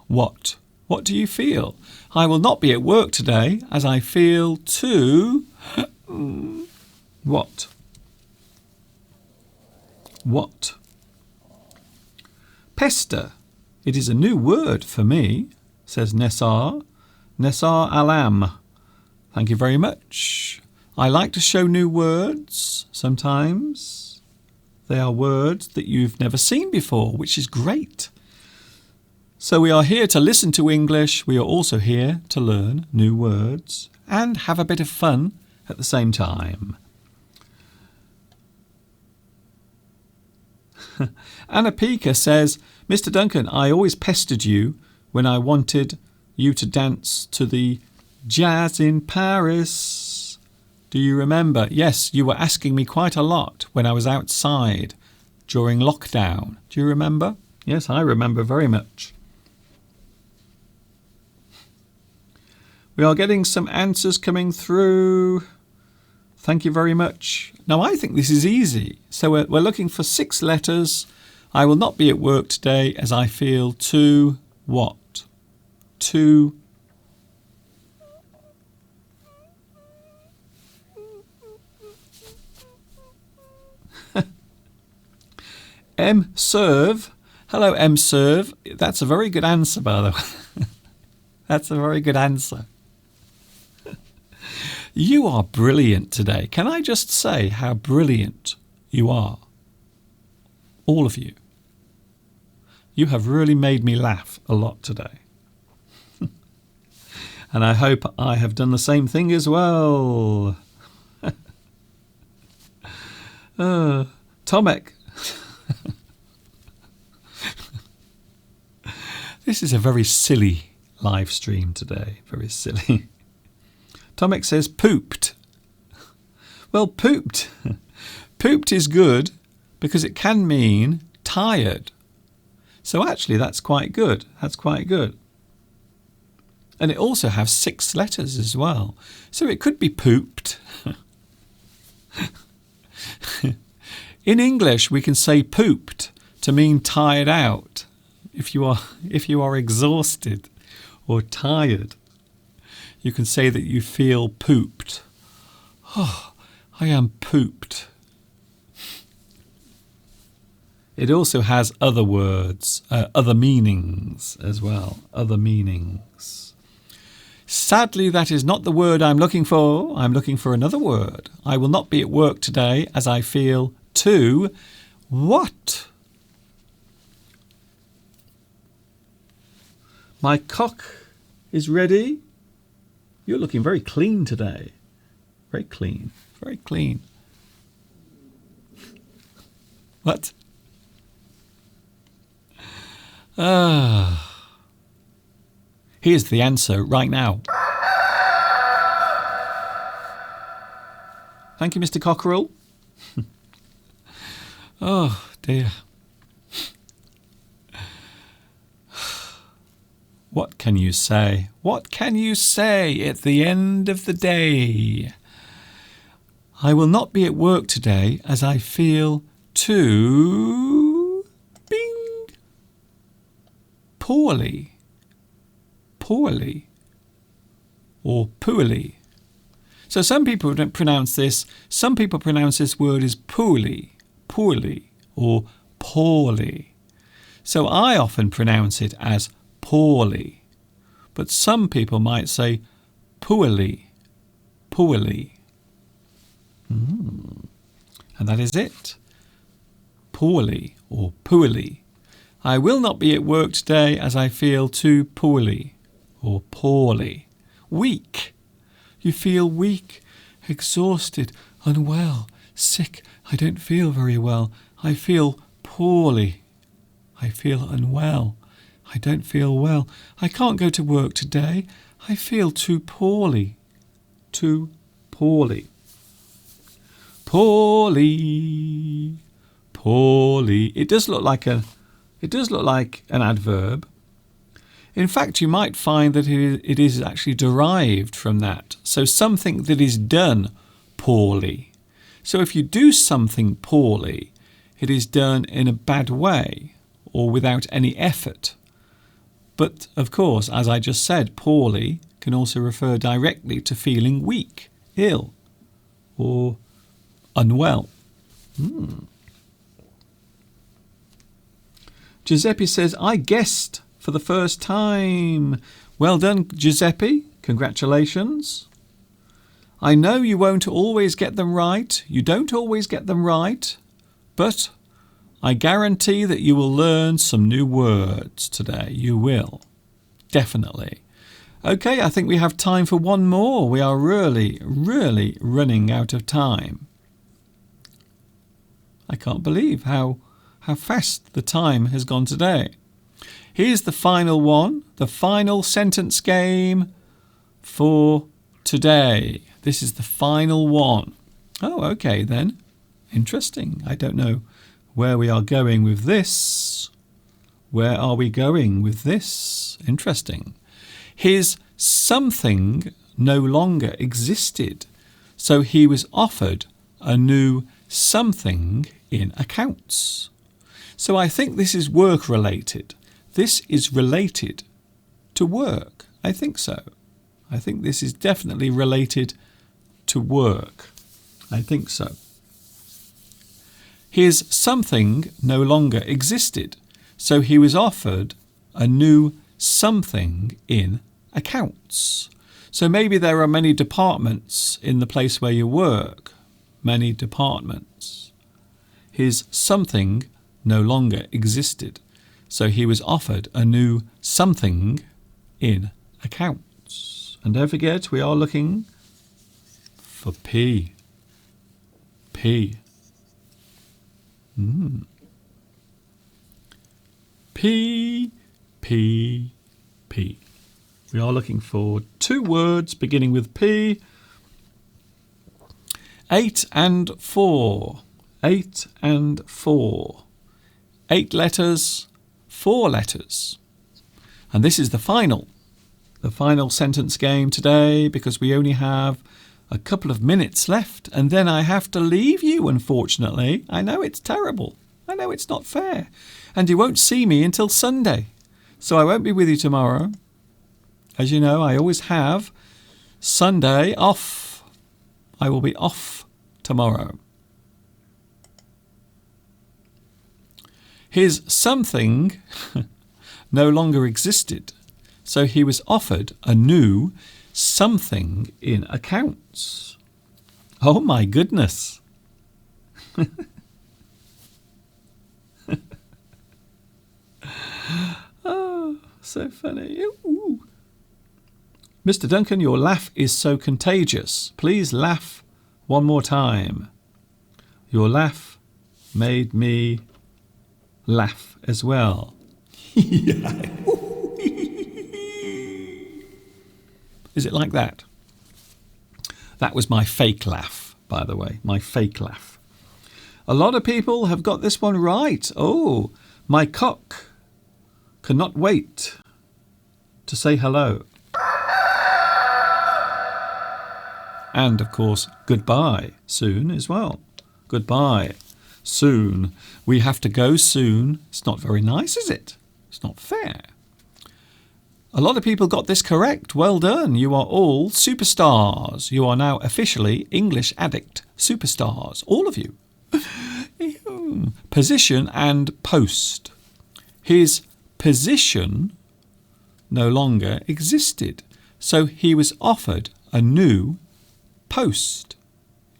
What? What do you feel? I will not be at work today as I feel too... What? What? Pester. It is a new word for me, says Nessar. Nessar Alam. Thank you very much. I like to show new words sometimes. They are words that you've never seen before, which is great. So we are here to listen to English. We are also here to learn new words and have a bit of fun at the same time. Anna Pika says, Mr. Duncan, I always pestered you when I wanted you to dance to the Jazz in Paris. Do you remember? Yes, you were asking me quite a lot when I was outside during lockdown. Do you remember? Yes, I remember very much. We are getting some answers coming through. Thank you very much. Now, I think this is easy. So we're looking for 6 letters. I will not be at work today as I feel too what? Too... M. Serve. Hello, M. Serve. That's a very good answer, by the way. That's a very good answer. You are brilliant today. Can I just say how brilliant you are? All of you. You have really made me laugh a lot today. And I hope I have done the same thing as well. Tomek. This is a very silly live stream today. Very silly. Tomek says pooped. Well, pooped. Pooped is good because it can mean tired. So actually that's quite good. That's quite good. And it also has 6 letters as well. So it could be pooped. In English, we can say pooped to mean tired out. If you are exhausted or tired, you can say that you feel pooped. Oh, I am pooped. It also has other words, other meanings as well. Other meanings. Sadly, that is not the word I'm looking for. I'm looking for another word. I will not be at work today as I feel too. What? My cock is ready. You're looking very clean today. Very clean. Very clean. What? Here's the answer right now. Thank you, Mr. Cockerel. Oh, dear. What can you say? What can you say at the end of the day? I will not be at work today as I feel too... Bing! Poorly. Poorly. Or poorly. So some people don't pronounce this. Some people pronounce this word as poorly. Poorly. Or poorly. So I often pronounce it as poorly. But some people might say poorly. Poorly. And that is it. Poorly or poorly. I will not be at work today as I feel too poorly or poorly. Weak. You feel weak, exhausted, unwell, sick. I don't feel very well. I feel poorly. I feel unwell. I don't feel well. I can't go to work today. I feel too poorly. Too poorly. Poorly. Poorly. It does look like an adverb. In fact, you might find that it is actually derived from that. So something that is done poorly. So if you do something poorly, it is done in a bad way or without any effort. But, of course, as I just said, poorly can also refer directly to feeling weak, ill, or unwell. Giuseppe says, I guessed for the first time. Well done, Giuseppe. Congratulations. I know you won't always get them right. You don't always get them right. But I guarantee that you will learn some new words today. You will. Definitely. Okay, I think we have time for one more. We are really, really running out of time. I can't believe how fast the time has gone today. Here's the final one, the final sentence game for today. This is the final one. Oh, okay then. Interesting. I don't know where we are going with this. Where are we going with this? Interesting. His something no longer existed, so he was offered a new something in accounts. So I think this is work related. This is related to work. I think so. I think this is definitely related to work. I think so. His something no longer existed, so he was offered a new something in accounts. So maybe there are many departments in the place where you work. Many departments. His something no longer existed, so he was offered a new something in accounts. And don't forget, we are looking for P. P. P, P, P. We are looking for two words beginning with P. 8 and 4. 8 and 4. 8 letters, 4 letters. And this is the final sentence game today, because we only have a couple of minutes left and then I have to leave you, unfortunately. I know it's terrible. I know it's not fair. And you won't see me until Sunday. So I won't be with you tomorrow. As you know, I always have Sunday off. I will be off tomorrow. His something no longer existed, so he was offered a new something in accounts. Oh my goodness. Oh, so funny. Ooh. Mr. Duncan, your laugh is so contagious. Please laugh one more time. Your laugh made me laugh as well. Is it like that? That was my fake laugh, by the way. My fake laugh. A lot of people have got this one right. Oh, my cock cannot wait to say hello. And, of course, goodbye soon as well. Goodbye soon. We have to go soon. It's not very nice, is it? It's not fair. A lot of people got this correct. Well done. You are all superstars. You are now officially English Addict superstars. All of you. Position and post. His position no longer existed, so he was offered a new post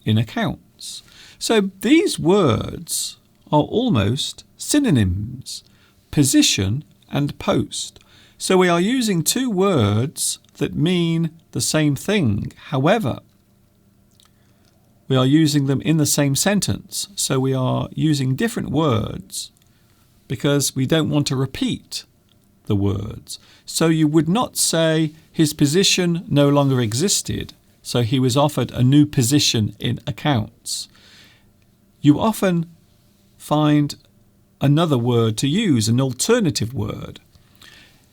in accounts. So these words are almost synonyms, position and post. So we are using two words that mean the same thing. However, we are using them in the same sentence. So we are using different words because we don't want to repeat the words. So you would not say his position no longer existed, so he was offered a new position in accounts. You often find another word to use, an alternative word.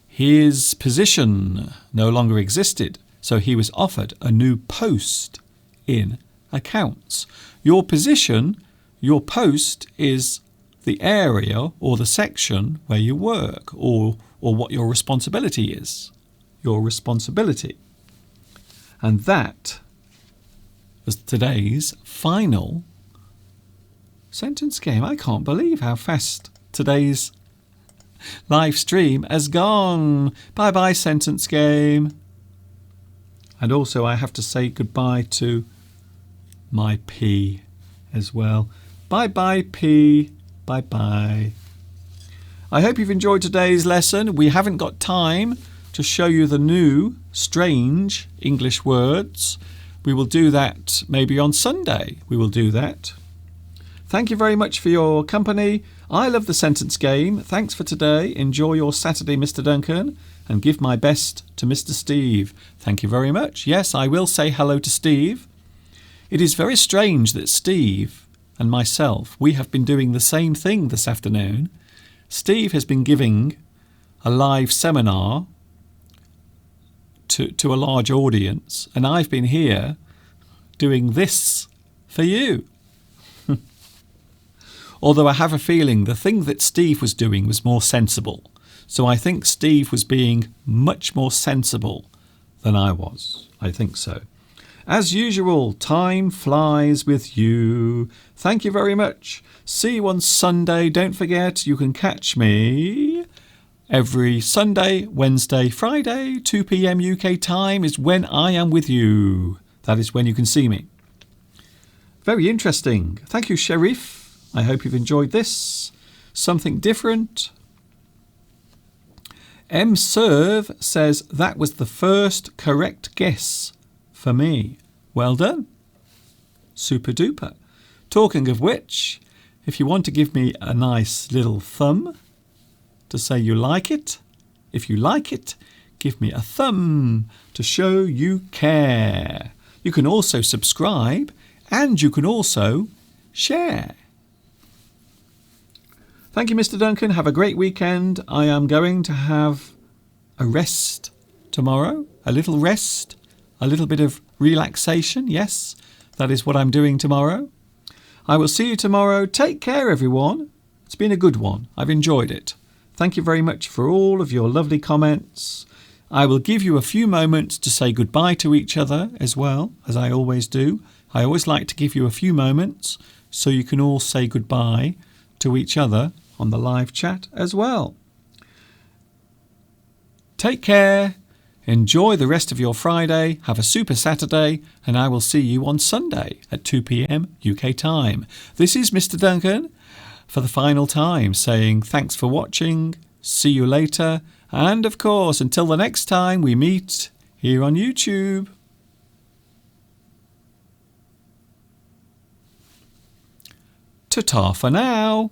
His position no longer existed, so he was offered a new post in accounts. Your position, your post, is the area or the section where you work, or what your responsibility is. Your responsibility. And that was today's final sentence game. I can't believe how fast today's live stream has gone. Bye bye, sentence game. And also I have to say goodbye to my P as well. Bye bye, P. Bye bye. I hope you've enjoyed today's lesson. We haven't got time to show you the new strange English words. We will do that maybe on Sunday. We will do that. Thank you very much for your company. I love the sentence game. Thanks for today. Enjoy your Saturday, Mr. Duncan, and give my best to Mr. Steve. Thank you very much. Yes, I will say hello to Steve. It is very strange that Steve and myself, we have been doing the same thing this afternoon. Steve has been giving a live seminar to a large audience, and I've been here doing this for you. Although I have a feeling the thing that Steve was doing was more sensible. So I think Steve was being much more sensible than I was. I think so. As usual, time flies with you. Thank you very much. See you on Sunday. Don't forget, you can catch me every Sunday, Wednesday, Friday, 2 p.m. UK time is when I am with you. That is when you can see me. Very interesting. Thank you, Sherif. I hope you've enjoyed this. Something different. M. Serve says that was the first correct guess for me. Well done. Super duper. Talking of which, if you want to give me a nice little thumb to say you like it, if you like it, give me a thumb to show you care. You can also subscribe and you can also share. Thank you, Mr. Duncan. Have a great weekend. I am going to have a rest tomorrow, a little rest, a little bit of relaxation. Yes, that is what I'm doing tomorrow. I will see you tomorrow. Take care, everyone. It's been a good one. I've enjoyed it. Thank you very much for all of your lovely comments. I will give you a few moments to say goodbye to each other as well, as I always do. I always like to give you a few moments so you can all say goodbye to each other on the live chat as well. Take care. Enjoy the rest of your Friday. Have a super Saturday. And I will see you on Sunday at 2 p.m. UK time. This is Mr. Duncan for the final time saying thanks for watching. See you later. And of course, until the next time we meet here on YouTube. Ta-ta for now.